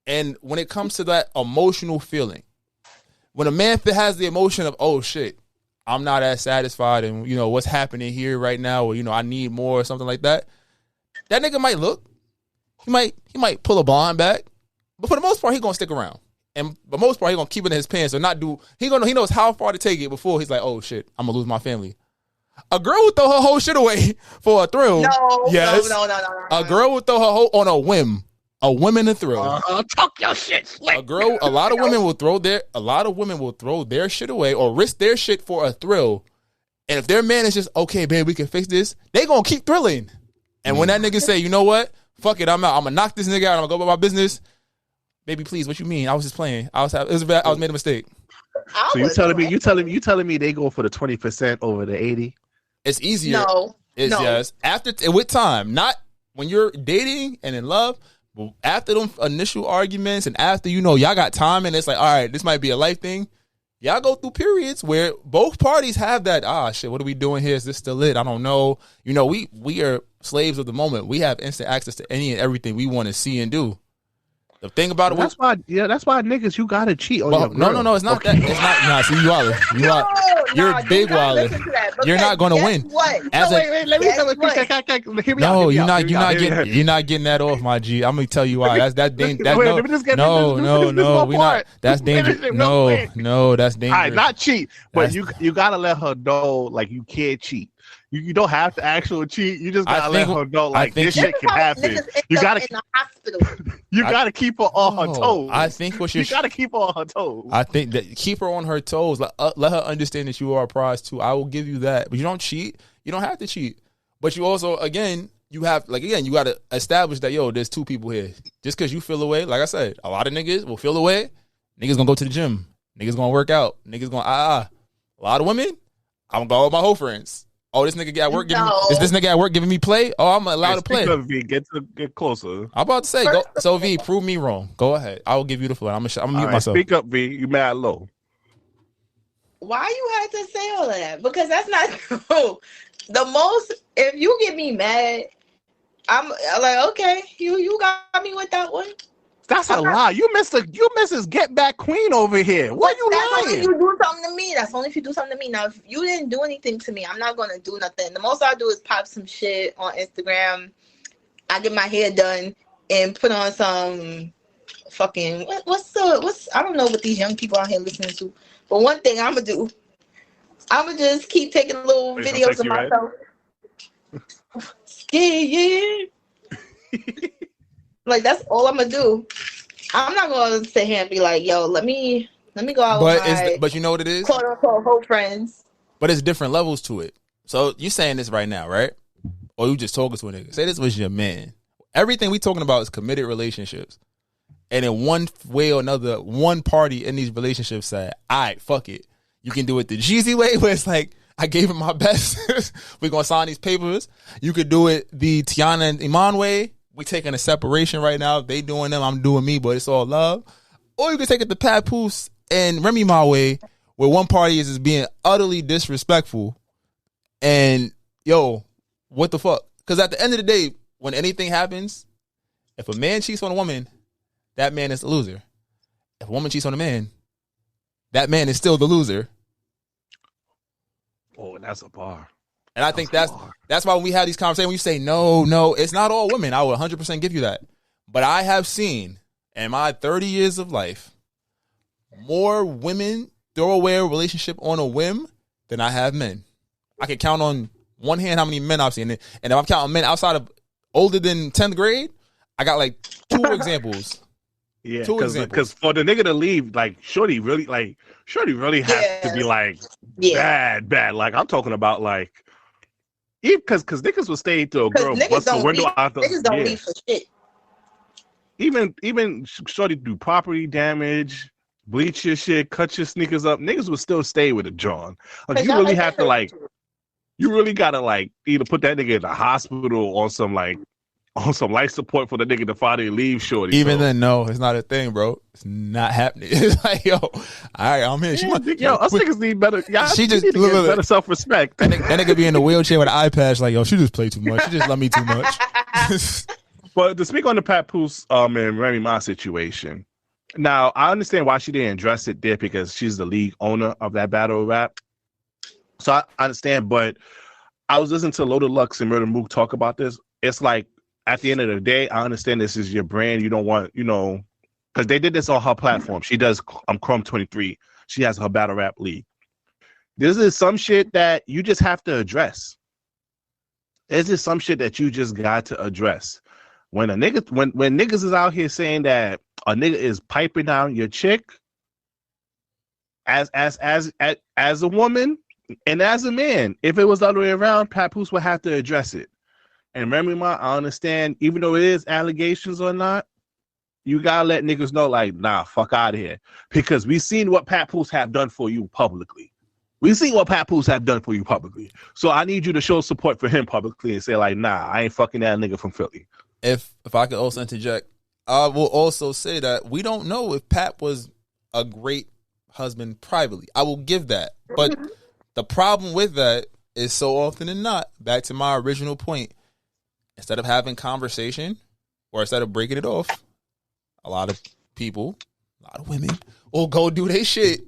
Speaker 4: and when it comes to that emotional feeling, when a man has the emotion of, oh shit, I'm not as satisfied, and what's happening here right now, or I need more, or something like that. That nigga might look, he might pull a blind back, but for the most part, he gonna stick around, and for the most part, he gonna keep it in his pants or not do. He knows how far to take it before he's like, oh shit, I'm gonna lose my family. A girl would throw her whole shit away for a thrill.
Speaker 6: No.
Speaker 4: A girl would throw her whole on a whim. A woman to thrill.
Speaker 3: Talk your shit slick.
Speaker 4: A lot of women will throw their shit away or risk their shit for a thrill. And if their man is just, okay, babe, we can fix this, they gonna keep thrilling. And when that nigga say, you know what? Fuck it, I'm out. I'm gonna knock this nigga out. I'm gonna go about my business. Baby, please, what you mean? I was just playing. I was made a mistake.
Speaker 3: So you telling me they go for the 20% over the 80?
Speaker 4: It's easier.
Speaker 6: No.
Speaker 4: Yes. With time, not when you're dating and in love. But after them initial arguments and after y'all got time and it's like, all right, this might be a life thing. Y'all go through periods where both parties have that, shit, what are we doing here? Is this still it? I don't know. We are slaves of the moment. We have instant access to any and everything we want to see and do. The thing about it,
Speaker 3: that's why niggas, you gotta cheat on your girl.
Speaker 4: No, it's not that. It's not. Nah, see, you're big wildin'. You're not gonna win.
Speaker 6: What?
Speaker 3: Let me tell you.
Speaker 4: No, you're not getting that off, my G. I'm gonna tell you why. That's dangerous. No, we not. That's dangerous. No, that's dangerous.
Speaker 3: All right, not cheat, but you gotta let her know like you can't cheat. You don't have to actually cheat. You just gotta let her know like this shit can happen. You gotta in the hospital. You gotta keep her on her toes.
Speaker 4: I think you
Speaker 3: gotta keep her on her toes.
Speaker 4: I think that keep her on her toes. Let her understand that you are a prize too. I will give you that, but you don't cheat. You don't have to cheat. But you also you gotta establish that there's two people here. Just because you feel away, like I said, a lot of niggas will feel away. Niggas gonna go to the gym. Niggas gonna work out. Niggas gonna A lot of women, I'm gonna go with my whole friends. Oh, this nigga at work giving me play? Oh, I'm allowed to play.
Speaker 3: V, get closer.
Speaker 4: I'm about to say, go. So V, prove me wrong. Go ahead. I will give you the floor. I'm gonna mute myself.
Speaker 3: Speak up, V. You mad low.
Speaker 6: Why you had to say all of that? Because that's not true. If you get me mad, I'm like, okay, you got me with that one.
Speaker 3: That's a lie. You Mrs. Get Back Queen over here. What you lying?
Speaker 6: That's only if you do something to me. That's only if you do something to me. Now, if you didn't do anything to me, I'm not gonna do nothing. The most I do is pop some shit on Instagram. I get my hair done and put on some fucking what's I don't know what these young people out here listening to. But one thing I'm gonna do, I'm gonna just keep taking little videos of myself. Yeah. Like that's all I'm gonna do. I'm not gonna sit here and be like, "Yo, let me go out."
Speaker 4: But you know what it is?
Speaker 6: Quote unquote, whole friends.
Speaker 4: But it's different levels to it. So you saying this right now, right? Or you just talking to a nigga? Say this was your man. Everything we talking about is committed relationships, and in one way or another, one party in these relationships said, "All right, fuck it. You can do it the Jeezy way, where it's like." I gave him my best. We're going to sign these papers. You could do it the Teyana and Iman way. We taking a separation right now. They doing them, I'm doing me, but it's all love. Or you can take it the Papoose and Remy Ma way, where one party is being utterly disrespectful. And, what the fuck? Because at the end of the day, when anything happens, if a man cheats on a woman, that man is the loser. If a woman cheats on a man, that man is still the loser.
Speaker 3: Oh, that's a bar.
Speaker 4: And I think that's why when we have these conversations, when you say, no, it's not all women. I will 100% give you that. But I have seen in my 30 years of life more women throw away a relationship on a whim than I have men. I can count on one hand how many men I've seen. And if I'm counting men outside of older than 10th grade, I got like 2 examples.
Speaker 3: Yeah, because for the nigga to leave, like, Shorty really has to be like bad. Like, I'm talking about like, even because niggas will stay to a girl bust the window out the
Speaker 6: niggas don't leave for shit.
Speaker 3: Even Shorty do property damage, bleach your shit, cut your sneakers up. Niggas will still stay with a John. Like, you really have to like, you really gotta like either put that nigga in the hospital or some life support for the nigga to finally leave Shorty.
Speaker 4: Even then, no, it's not a thing, bro. It's not happening. It's like, all right, I'm here.
Speaker 3: Us niggas need better. She just need better self-respect.
Speaker 4: That nigga be in a wheelchair with an eye patch, like, she just play too much. She just love me too much.
Speaker 3: But to speak on the Papoose and Remy Ma situation, now I understand why she didn't address it there because she's the league owner of that battle rap. So I understand, but I was listening to Loaded Lux and Murder Mook talk about this. It's like, at the end of the day, I understand this is your brand. You don't want, because they did this on her platform. She does Chrome 23. She has her battle rap league. This is some shit that you just have to address. This is some shit that you just got to address. When a nigga, when niggas is out here saying that a nigga is piping down your chick, as a woman and as a man, if it was the other way around, Papoose would have to address it. And Remy Ma, I understand, even though it is allegations or not, you gotta let niggas know, like, nah, fuck out of here. Because we seen what Papoose have done for you publicly. So I need you to show support for him publicly and say, like, nah, I ain't fucking that nigga from Philly.
Speaker 4: If I could also interject, I will also say that we don't know if Pap was a great husband privately. I will give that. But the problem with that is so often than not, back to my original point, instead of having conversation or instead of breaking it off, a lot of people, a lot of women will go do their shit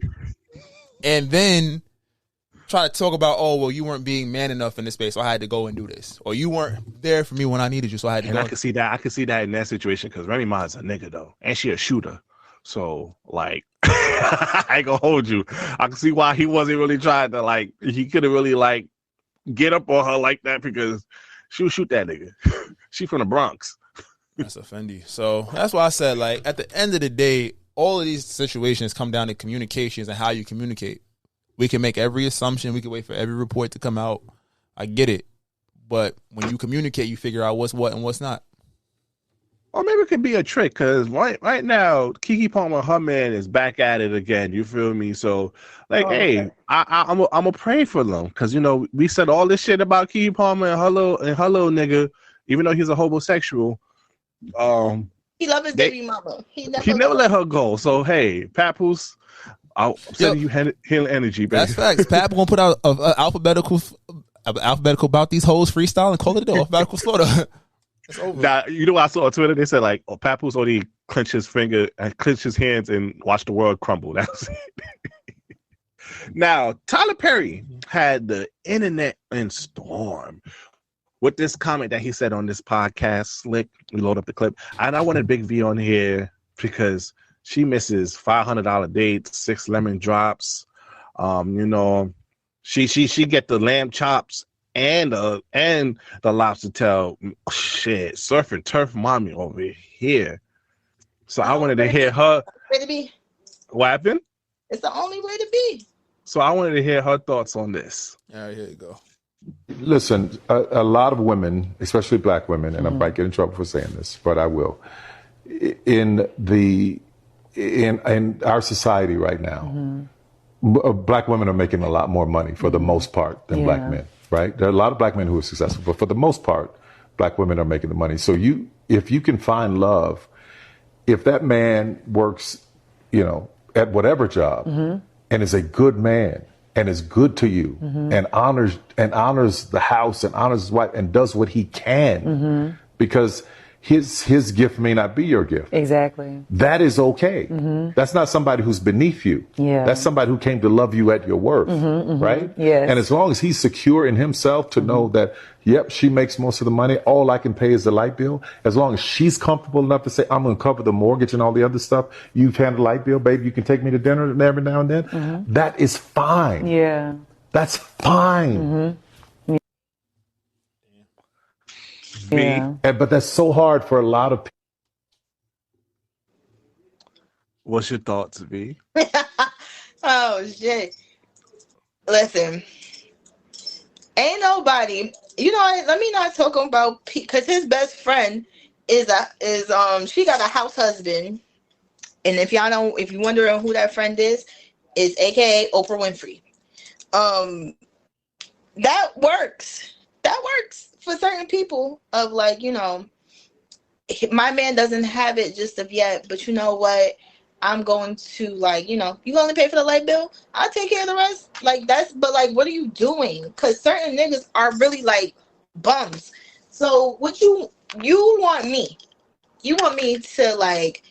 Speaker 4: and then try to talk about, oh, well, you weren't being man enough in this space, so I had to go and do this. Or you weren't there for me when I needed you, so I had to go.
Speaker 3: I can see that in that situation because Remy Ma is a nigga though, and she a shooter. So like, I ain't gonna hold you. I can see why he wasn't really trying to like. He couldn't really like get up on her like that because she would shoot that nigga. She from the Bronx.
Speaker 4: That's a Fendi. So that's why I said, like, at the end of the day, all of these situations come down to communications and how you communicate. We can make every assumption. We can wait for every report to come out. I get it. But when you communicate, you figure out what's what and what's not.
Speaker 3: Or maybe it could be a trick because right now, Keke Palmer, her man, is back at it again. You feel me? So, like, hey, I'm a pray for them because, you know, we said all this shit about Keke Palmer and her little nigga, even though he's a homosexual.
Speaker 6: He love his baby mama. He
Speaker 3: never let her go. So, hey, Papoose, I'll send you healing energy, baby.
Speaker 4: That's facts. Pap gonna put out an alphabetical about these hoes freestyle and call it a alphabetical slaughter. It's over.
Speaker 3: Now, you know what I saw on Twitter? They said like, "Oh, Papoose only clench his finger and clench his hands and watch the world crumble." That was it. Now, Tyler Perry had the internet in storm with this comment that he said on this podcast. Slick, we load up the clip, and I wanted Big V on here because she misses $500 dates, 6 lemon drops. You know, she get the lamb chops and the lobster tail. Shit, surf and turf mommy over here. So I wanted to hear her.
Speaker 6: Way to be.
Speaker 3: What happened?
Speaker 6: It's the only way to be.
Speaker 3: So I wanted to hear her thoughts on this.
Speaker 4: All right, here you go.
Speaker 7: Listen, a lot of women, especially black women, and I might get in trouble for saying this, but I will. In our society right now, black women are making a lot more money for the most part than black men, right? There are a lot of black men who are successful, but for the most part, black women are making the money. So if you can find love, if that man works, you know, at whatever job and is a good man and is good to you and honors the house and honors his wife and does what he can because his gift may not be your gift.
Speaker 8: Exactly.
Speaker 7: That is okay. That's not somebody who's beneath you.
Speaker 8: Yeah.
Speaker 7: That's somebody who came to love you at your worth, right?
Speaker 8: Yes.
Speaker 7: And as long as he's secure in himself to know that, yep, she makes most of the money, all I can pay is the light bill, as long as she's comfortable enough to say, I'm going to cover the mortgage and all the other stuff, you've handled the light bill, baby, you can take me to dinner every now and then, that is fine.
Speaker 8: Yeah.
Speaker 7: That's fine.
Speaker 8: Yeah.
Speaker 7: But that's so hard for a lot of people.
Speaker 3: What's your thoughts, V?
Speaker 6: Oh shit! Listen, ain't nobody. You know what? Let me not talk about because his best friend is she got a house husband, and if you wondering who that friend is AKA Oprah Winfrey. That works. That works for certain people of like, you know, my man doesn't have it just of yet, but you know what? I'm going to like, you know, you only pay for the light bill. I'll take care of the rest. Like but like, what are you doing? Because certain niggas are really like bums. So what you want me to like,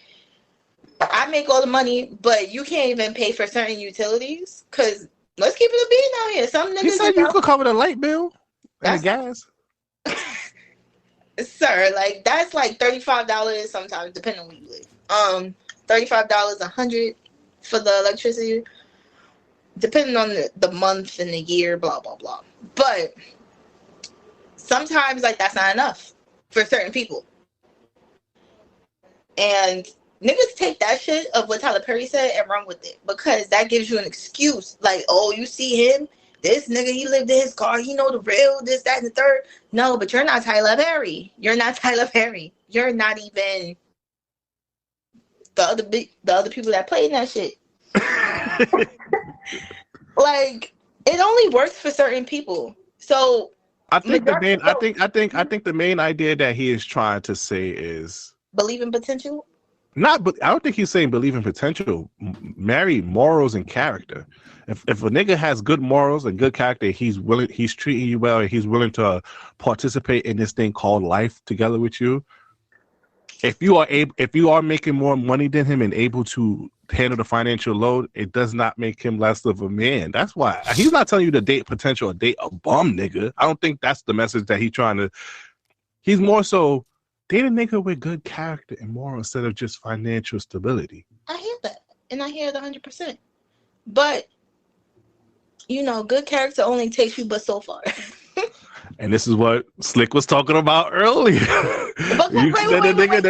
Speaker 6: I make all the money, but you can't even pay for certain utilities? Because let's keep it a bean out here. Some niggas.
Speaker 3: He said you could cover the light bill and the gas.
Speaker 6: Sir, like that's like $35 sometimes, depending on where you live. $35, $100 for the electricity, depending on the month and the year, blah blah blah. But sometimes like that's not enough for certain people. And niggas take that shit of what Tyler Perry said and run with it because that gives you an excuse. Like, oh, you see him? This nigga, he lived in his car. He know the real, this, that, and the third. No, but you're not Tyler Perry. You're not Tyler Perry. You're not even the other people that played in that shit. Like, it only works for certain people. So
Speaker 3: I think the main idea that he is trying to say is
Speaker 6: believe in potential.
Speaker 3: But I don't think he's saying believe in potential. Marry morals and character. If a nigga has good morals and good character, he's treating you well, and he's willing to participate in this thing called life together with you. if you are making more money than him and able to handle the financial load, it does not make him less of a man. That's why he's not telling you to date a bum nigga. I don't think that's the message that he's trying to. He's more so date a nigga with good character and moral instead of just financial stability.
Speaker 6: I hear that, and I hear it 100%. But good character only takes you but so far.
Speaker 3: And this is what Slick was talking about earlier.
Speaker 6: Don't do me in because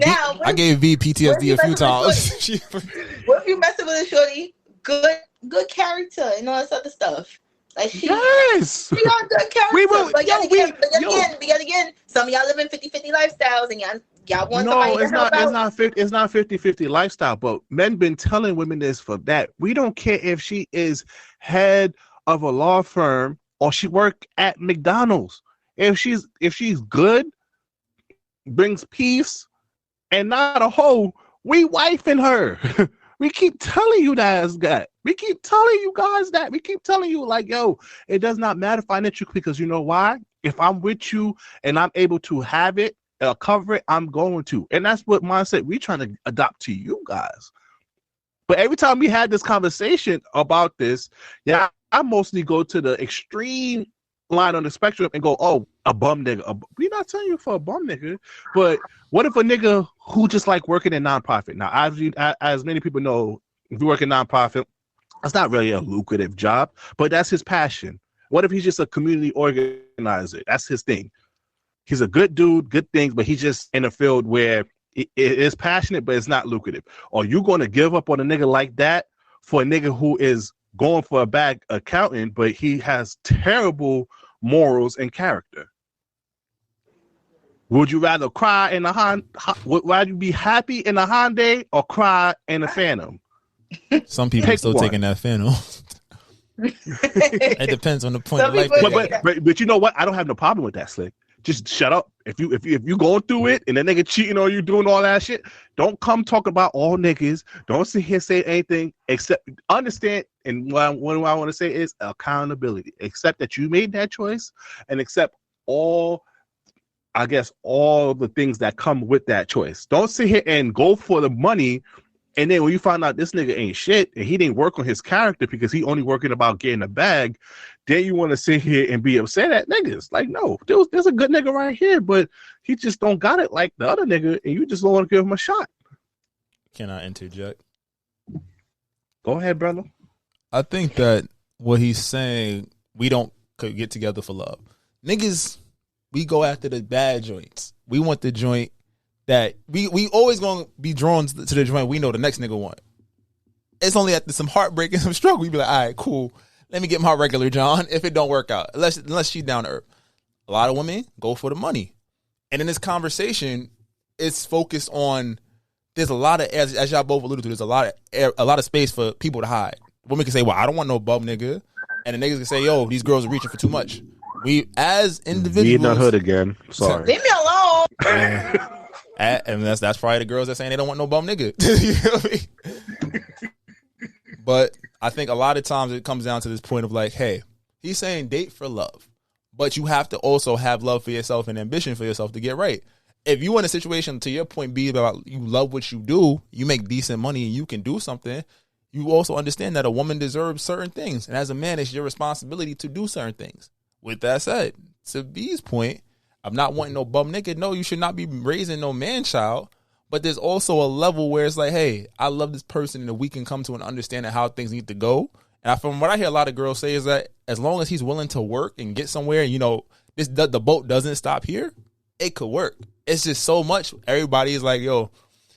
Speaker 6: now.
Speaker 4: I gave V PTSD a few times.
Speaker 6: What if you messing with a shorty? Good character and all this other stuff. Like she got good character. But yet again, some of y'all live in 50-50 lifestyles and y'all want somebody to help out.
Speaker 3: It's not 50-50 lifestyle, but men been telling women this for that. We don't care if she is head of a law firm or she work at McDonald's. If she's good, brings peace, and not a hoe, we wifing her. We keep telling you that. We keep telling you guys that. We keep telling you like, yo, it does not matter financially because you know why? If I'm with you and I'm able to have it, cover it, I'm going to. And that's what mindset we trying to adopt to you guys. But every time we had this conversation about this, I mostly go to the extreme line on the spectrum and go, oh, a bum nigga. We're not telling you for a bum nigga, but what if a nigga who just like working in nonprofit? Now, as many people know, if you work in nonprofit, it's not really a lucrative job, but that's his passion. What if he's just a community organizer? That's his thing. He's a good dude, good things, but he's just in a field where it is passionate, but it's not lucrative. Are you going to give up on a nigga like that for a nigga who is going for a bag accountant, but he has terrible morals and character? Would you rather cry in a would you be happy in a Hyundai or cry in a Phantom?
Speaker 4: Some people are still taking that Phantom. It depends on the point of life.
Speaker 3: But you know what? I don't have no problem with that, Slick. Just shut up. If you going through it and that nigga cheating on you, doing all that shit, don't come talk about all niggas. Don't sit here say anything except understand. And what I want to say is accountability. Accept that you made that choice and accept all the things that come with that choice. Don't sit here and go for the money. And then when you find out this nigga ain't shit and he didn't work on his character because he only working about getting a bag, then you want to sit here and be upset at niggas. Like, no, there's a good nigga right here, but he just don't got it like the other nigga, and you just don't want to give him a shot.
Speaker 4: Can I interject?
Speaker 3: Go ahead, brother.
Speaker 4: I think that what he's saying, we don't could get together for love. Niggas, we go after the bad joints. We want the joint that we always gonna be drawn to the joint we know the next nigga want. It's only after some heartbreak and some struggle we be like, all right, cool. Let me get my regular John if it don't work out. Unless she's down to earth. A lot of women go for the money. And in this conversation, it's focused on there's a lot of, as y'all both alluded to, there's a lot of space for people to hide. Women can say, well, I don't want no bum nigga. And the niggas can say, yo, these girls are reaching for too much. We as individuals.
Speaker 3: We in the hood again. Sorry.
Speaker 6: Leave me alone.
Speaker 4: And that's probably the girls that saying they don't want no bum nigga. You feel me? But I think a lot of times it comes down to this point of like, hey, he's saying date for love, but you have to also have love for yourself and ambition for yourself to get right. If you in a situation, to your point, be about you love what you do, you make decent money and you can do something, you also understand that a woman deserves certain things. And as a man, it's your responsibility to do certain things. With that said, to B's point, I'm not wanting no bum nigga. No, you should not be raising no man child. But there's also a level where it's like, hey, I love this person and we can come to an understanding how things need to go. And from what I hear a lot of girls say is that as long as he's willing to work and get somewhere, you know, the boat doesn't stop here, it could work. It's just so much. Everybody is like, yo,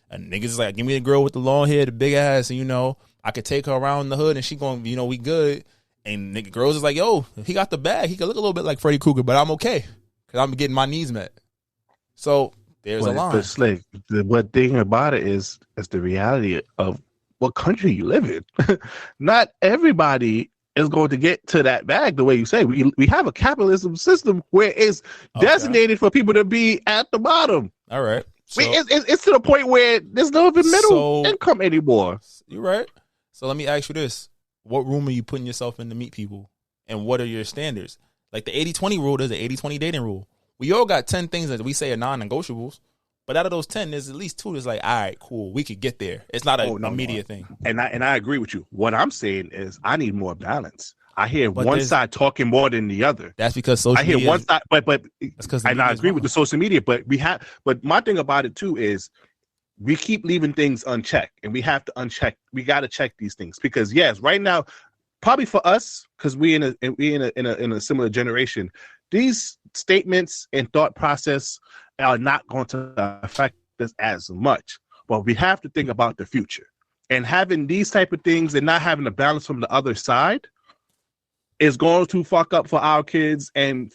Speaker 4: a niggas is like, give me a girl with the long hair, the big ass, and, you know, I could take her around the hood and she going, you know, we good. And nigga girls is like, yo, he got the bag. He could look a little bit like Freddy Krueger, but I'm okay because I'm getting my needs met. So there's a line.
Speaker 3: But Slick, the thing about it is the reality of what country you live in. Not everybody is going to get to that bag the way you say. We have a capitalism system where it's designated for people to be at the bottom.
Speaker 4: All right. So,
Speaker 3: it's to the point where there's no even middle income anymore.
Speaker 4: You're right. So let me ask you this. What room are you putting yourself in to meet people? And what are your standards? Like the 80-20 rule, there's an 80-20 dating rule. We all got 10 things that we say are non-negotiables. But out of those 10, there's at least 2 that's like, all right, cool, we could get there. It's not an immediate thing.
Speaker 3: And I agree with you. What I'm saying is I need more balance. I hear
Speaker 4: but
Speaker 3: one side talking more than the other.
Speaker 4: That's because social media.
Speaker 3: I hear one side, but and I agree
Speaker 4: wrong.
Speaker 3: with the social media. But my thing about it too is we keep leaving things unchecked, and we have to uncheck. We got to check these things because yes, right now, probably for us, because we in a similar generation, these statements and thought process are not going to affect us as much. But we have to think about the future, and having these type of things and not having a balance from the other side is going to fuck up for our kids. And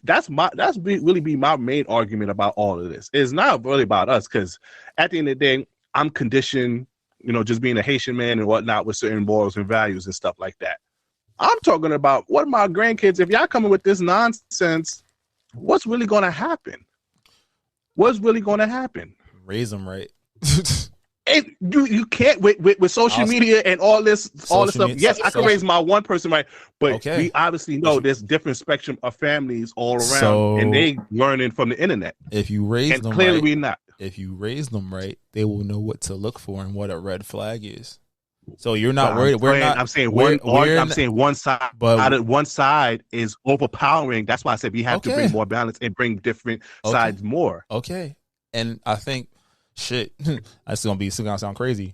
Speaker 3: that's really be my main argument about all of this. It's not really about us, because at the end of the day, I'm conditioned, just being a Haitian man and whatnot with certain morals and values and stuff like that. I'm talking about what my grandkids, if y'all coming with this nonsense, what's really going to happen? What's really going to happen?
Speaker 4: Raise them right.
Speaker 3: You can't with social media and all this stuff. Yes, I can raise my one person right, but we obviously know there's different spectrum of families all around, and they learning from the internet.
Speaker 4: If you raise them
Speaker 3: clearly
Speaker 4: right,
Speaker 3: we're not.
Speaker 4: If you raise them right, they will know what to look for and what a red flag is. So you're not worried. I'm saying one side. But one side is overpowering. That's why I said we have to bring more balance and bring different sides more. Okay, and I think. Shit, that's gonna sound crazy.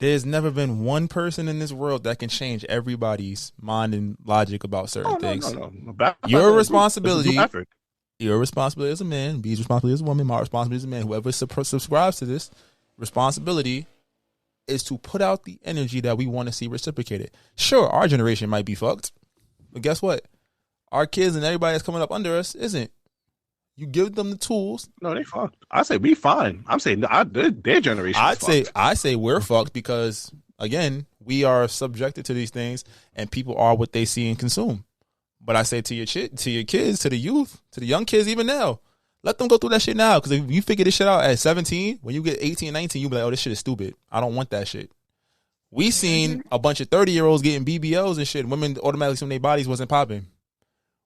Speaker 4: There's never been one person in this world that can change everybody's mind and logic about certain things.
Speaker 3: No.
Speaker 4: Your responsibility. Your responsibility as a man, B's responsibility as a woman, my responsibility as a man, whoever subscribes to this responsibility is to put out the energy that we want to see reciprocated. Sure, our generation might be fucked, but guess what? Our kids and everybody that's coming up under us isn't. You give them the tools.
Speaker 3: No, they fucked. I say we fine. I'm saying their generation.
Speaker 4: I say we're fucked because again, we are subjected to these things, and people are what they see and consume. But I say to your kids, to the youth, to the young kids, even now, let them go through that shit now. Because if you figure this shit out at 17, when you get 18, 19, you'll be like, oh, this shit is stupid. I don't want that shit. We seen a bunch of 30-year-olds getting BBLs and shit. And women automatically assumed their bodies wasn't popping.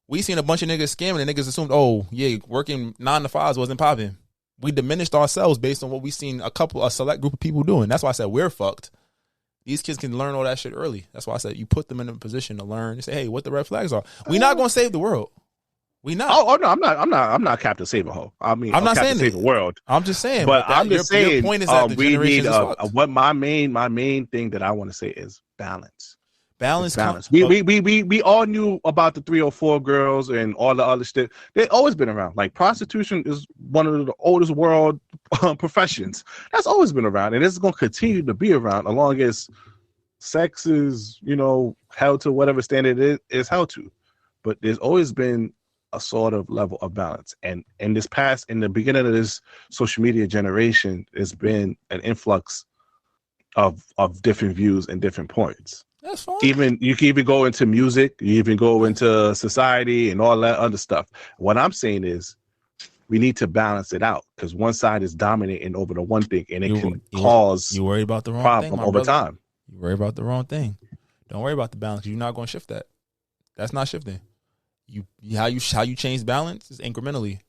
Speaker 4: We seen a bunch of niggas scamming and niggas assumed, oh, yeah, working 9 to 5s wasn't popping. We diminished ourselves based on what we seen a select group of people doing. That's why I said we're fucked. These kids can learn all that shit early. That's why I said you put them in a position to learn. You say, hey, what the red flags are. We're not going to save the world. We not.
Speaker 3: Oh no, I'm not Captain Save-A-Ho. I mean, I'm not saying Save the World.
Speaker 4: I'm just saying.
Speaker 3: But I'm just saying.
Speaker 4: Your point is that the
Speaker 3: we need
Speaker 4: what
Speaker 3: my main thing that I want to say is balance.
Speaker 4: Balance.
Speaker 3: We all knew about the 304 girls and all the other shit. They've always been around. Like prostitution is one of the oldest world professions. That's always been around, and it's going to continue to be around as long as sex is, held to whatever standard it is held to. But there's always been a sort of level of balance, and in the beginning of this social media generation, there's been an influx of different views and different points.
Speaker 4: That's fine.
Speaker 3: You can even go into music, you even go into society and all that other stuff. What I'm saying is we need to balance it out, because one side is dominating over the one thing, and it can cause
Speaker 4: you worry about the wrong
Speaker 3: problem
Speaker 4: thing,
Speaker 3: over time.
Speaker 4: You worry about the wrong thing. Don't worry about the balance. You're not going to shift that. That's not shifting. How you change balance is incrementally.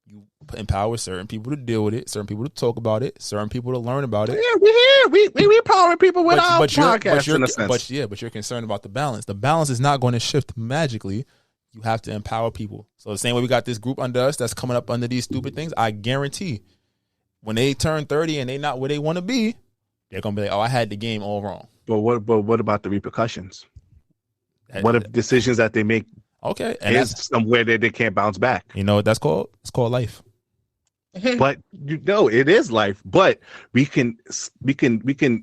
Speaker 4: You empower certain people to deal with it, certain people to talk about it, certain people to learn about it.
Speaker 3: Yeah, we're here. We empowering people with our podcast in a sense.
Speaker 4: But you're concerned about the balance. The balance is not going to shift magically. You have to empower people. So the same way we got this group under us that's coming up under these stupid things, I guarantee when they turn 30 and they not where they want to be, they're going to be like, oh, I had the game all wrong.
Speaker 3: But what about the repercussions? What if decisions that they make is somewhere that they can't bounce back?
Speaker 4: You know what that's called? It's called life.
Speaker 3: But it is life. But we can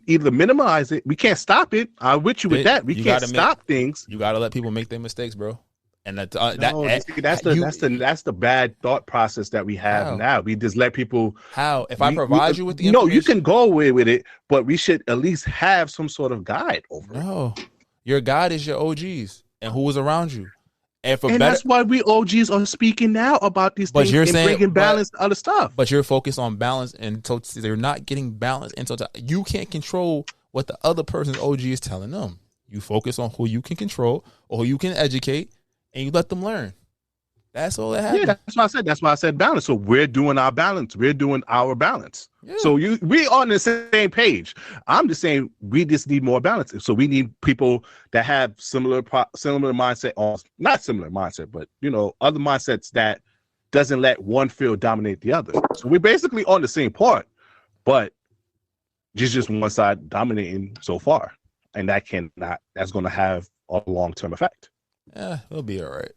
Speaker 3: either minimize it. We can't stop it. I'm with you with that. We can't stop things.
Speaker 4: You got to let people make their mistakes, bro. And that's the bad thought process that we have now. We just let people. How? If I provide you with the information,
Speaker 3: you can go away with it, but we should at least have some sort of guide over it.
Speaker 4: No, your guide is your OGs and who was around you. And
Speaker 3: that's why we OGs are speaking now about these things and bringing balance to other stuff.
Speaker 4: But you're focused on balance, and they're not getting balance. And you can't control what the other person's OG is telling them. You focus on who you can control or who you can educate. and you let them learn. That's all that
Speaker 3: Yeah,
Speaker 4: happens.
Speaker 3: that's why I said balance. So we're doing our balance. We're doing our balance. Yeah. So we on the same page. I'm just saying we just need more balance. So we need people that have similar mindset, or not similar mindset, but other mindsets that doesn't let one field dominate the other. So we're basically on the same part, but just one side dominating so far, and that's going to have a long-term effect.
Speaker 4: Yeah, it'll be all right.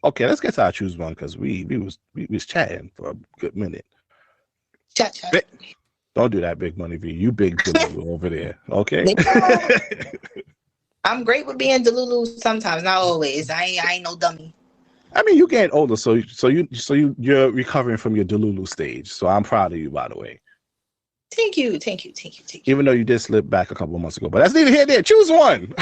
Speaker 3: Okay, let's get to our choose one because we was chatting for a good minute.
Speaker 6: Chat.
Speaker 3: Don't do that, Big Money V. You big Delulu over there, okay?
Speaker 6: I'm great with being Delulu sometimes, not always. I ain't no dummy.
Speaker 3: I mean, you getting older, so you're recovering from your Delulu stage. So I'm proud of you, by the way.
Speaker 6: Thank you.
Speaker 3: Even though you did slip back a couple of months ago, but that's neither here nor there. Choose one.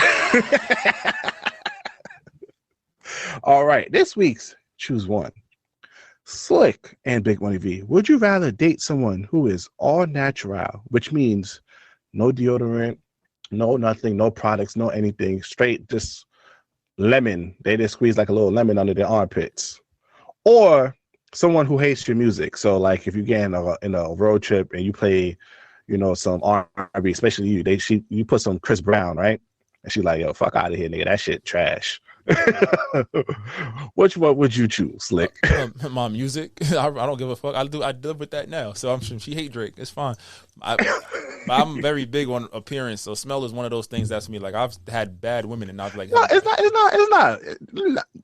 Speaker 3: All right, this week's choose one. Slick and Big Money V. Would you rather date someone who is all natural, which means no deodorant, no nothing, no products, no anything, straight just lemon? They just squeeze like a little lemon under their armpits, or someone who hates your music? So like if you get in a road trip and you play, some R&B, especially you put some Chris Brown, right? And she's like, yo, fuck out of here, nigga. That shit trash. Which one would you choose, Slick?
Speaker 4: My music. I don't give a fuck. I live with that now. So she hate Drake. It's fine. I'm very big on appearance. So smell is one of those things that's me. Like I've had bad women, and I was like,
Speaker 3: no, it's not.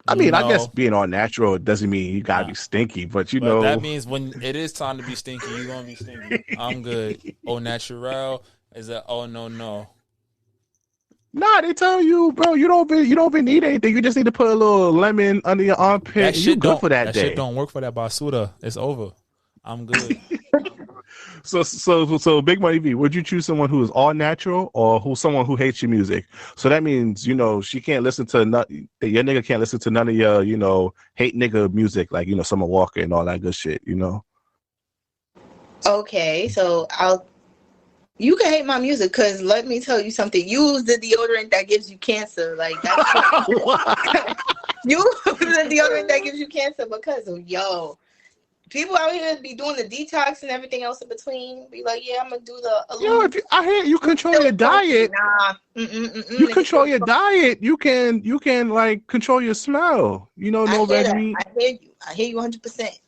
Speaker 3: I mean, I guess being all natural doesn't mean you gotta be stinky, but
Speaker 4: that means when it is time to be stinky, you're gonna be stinky. I'm good. Au natural is that? Oh no.
Speaker 3: Nah, they tell you, bro, you don't even need anything. You just need to put a little lemon under your armpit.
Speaker 4: That shit
Speaker 3: good for that day.
Speaker 4: That shit don't work for that basura. It's over. I'm good.
Speaker 3: So Big Money V, would you choose someone who is all natural or someone who hates your music? So that means, she can't listen to your nigga can't listen to none of your, hate nigga music, like, Summer Walker and all that good shit,
Speaker 6: Okay, so you can hate my music because let me tell you something. Use the deodorant that gives you cancer. Like that's use the deodorant that gives you cancer because of people out here be doing the detox and everything else in between. Be like, yeah, I'm gonna do the.
Speaker 3: I hear you control your diet.
Speaker 6: Nah,
Speaker 3: you control your diet. You can like control your smell. No red meat.
Speaker 6: I hear you 100%.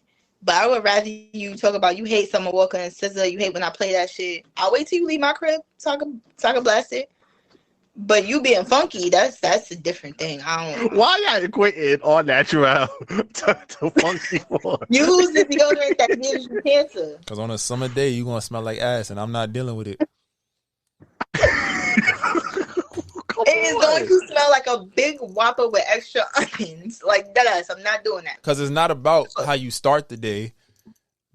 Speaker 6: But I would rather you talk about you hate Summer Walker and SZA. You hate when I play that shit. I'll wait till you leave my crib so I can blast it. But you being funky, that's a different thing. I don't.
Speaker 3: Why y'all equating all natural to funky for?
Speaker 6: Use the deodorant that gives you cancer.
Speaker 4: Because on a summer day, you're going to smell like ass, and I'm not dealing with it.
Speaker 6: It is going to smell like a big Whopper with extra onions. Like that. I'm not doing that.
Speaker 4: Because it's not about how you start the day,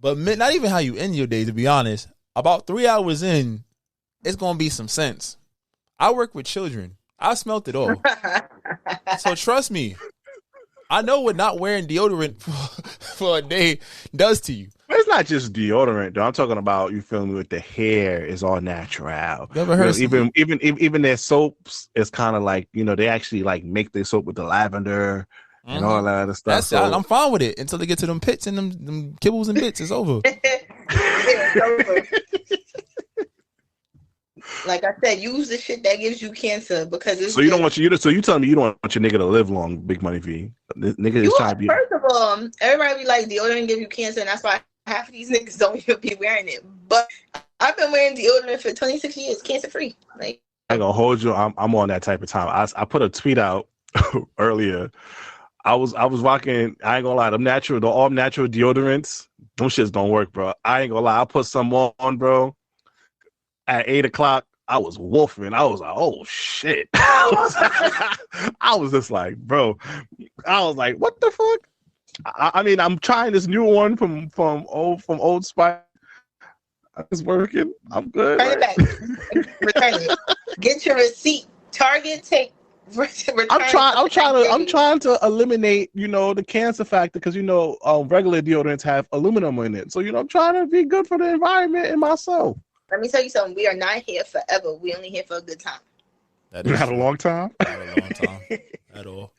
Speaker 4: but not even how you end your day, to be honest. About 3 hours in, it's going to be some sense. I work with children. I smelt it all. So trust me. I know what not wearing deodorant for a day does to you.
Speaker 3: It's not just deodorant, though. I'm talking about, you feel me, with the hair is all natural.
Speaker 4: You ever heard
Speaker 3: even their soaps is kind of like, they actually like make their soap with the lavender and all that other stuff.
Speaker 4: I'm fine with it until they get to them pits and them kibbles and bits. It's over.
Speaker 6: It's over. Like I said, use the shit that gives you cancer because it's.
Speaker 3: So you don't want So you telling me you don't want your nigga to live long, Big Money V? Nigga is trying to be.
Speaker 6: First of all, everybody be like deodorant give you cancer, and that's why half of these niggas don't even be wearing it. But I've been wearing deodorant for 26 years, cancer free. Like
Speaker 3: I ain't gonna hold you. I'm on that type of time. I put a tweet out earlier. I was rocking. I ain't gonna lie. The all natural deodorants. Them shits don't work, bro. I ain't gonna lie. I put some on, bro. At 8:00, I was wolfing. I was like, oh shit. I was just like, bro. I was like, what the fuck? I mean, I'm trying this new one from Old Spice. It's working. I'm good.
Speaker 6: Return it back. Return it. Get your receipt. Target take.
Speaker 3: I'm trying to eliminate, the cancer factor because regular deodorants have aluminum in it. So I'm trying to be good for the environment and myself.
Speaker 6: Let me tell you something. We are not here forever. We only here for a good time.
Speaker 3: Not a long time?
Speaker 4: Not a long time at all.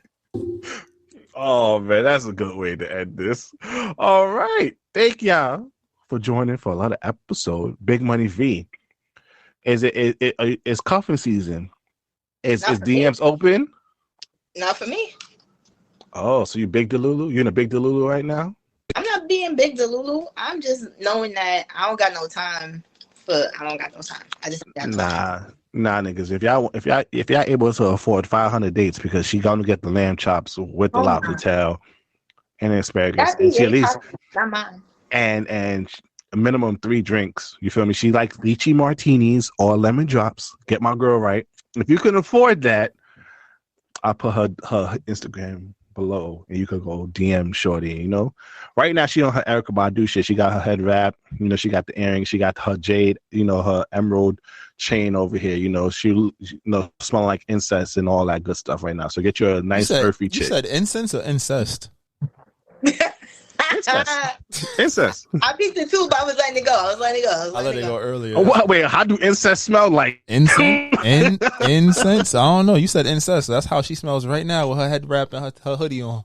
Speaker 3: Oh, man, that's a good way to end this. All right. Thank y'all for joining for another episode. Big Money V. It's cuffing season. Is DMs open?
Speaker 6: Not for me.
Speaker 3: Oh, so you big Delulu? You in a big Delulu right now?
Speaker 6: I'm not being big Delulu. I'm just knowing that I don't got no time. I just got time.
Speaker 3: Nah, niggas. If y'all able to afford 500 dates because she gonna get the lamb chops with the lobster tail and asparagus, and she at least
Speaker 6: not mine.
Speaker 3: And minimum 3 drinks. You feel me? She likes lychee martinis or lemon drops. Get my girl right. If you can afford that, I'll put her Instagram below and you could go DM shorty, you know. Right now she on her Erykah Badu shit. She got her head wrap, you know, she got the earrings, she got her jade, you know, her emerald chain over here, you know, she smelling like incense and all that good stuff right now. So get you a nice earthy chick.
Speaker 4: You said incense or incest?
Speaker 3: Incest.
Speaker 6: I picked it too, but I was letting it go. I let it go
Speaker 4: earlier.
Speaker 3: Oh, wait, how do incest smell like?
Speaker 4: Incense? Incense? I don't know. You said incest. That's how she smells right now with her head wrap and her hoodie on.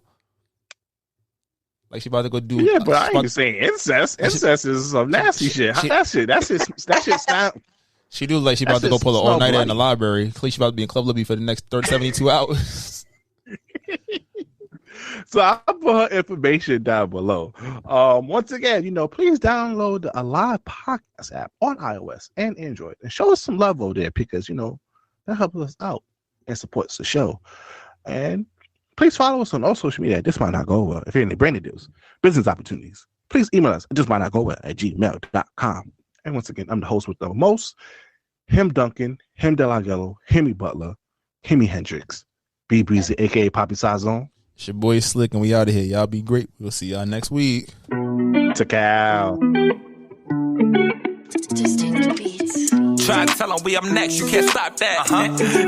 Speaker 4: Like she about to go do.
Speaker 3: Yeah, but I ain't saying incest. Incest is some nasty shit. That shit sound.
Speaker 4: She do like she about to go pull an all-nighter in the library. At least she about to be in Club Libby for the next 72 hours.
Speaker 3: So I'll put her information down below. Once again, you know, please download the Alive Podcast app on iOS and Android and show us some love over there because, you know, that helps us out and supports the show. And please follow us on all social media. This might not go over. If you're in the branded deals, business opportunities, please email us. This might not go over at gmail.com. And once again, I'm the host with the most. Him Duncan, him Delagello, Himmy Butler, Himmy Hendrix, B Breezy, aka Poppy Sazon.
Speaker 4: It's your boy Slick, and we out of here. Y'all be great. We'll see y'all next week.
Speaker 3: Takao.
Speaker 1: Distinct beats. Try to tell them we up next, you can't stop that.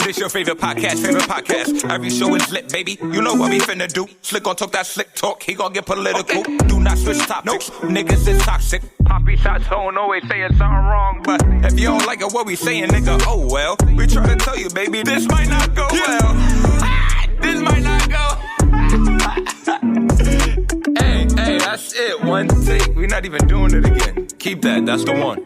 Speaker 1: This your favorite podcast. Every show is lit, baby. You know what we finna do. Slick gon' talk that slick talk, he gon' get political. Do not switch topics, niggas is toxic. Poppy shots don't always saying something wrong, but if you don't like it, what we saying, nigga, oh well. We try to tell you, baby, this might not go well. This might not go. Hey, that's it. One take. We're not even doing it again. Keep that. That's the one.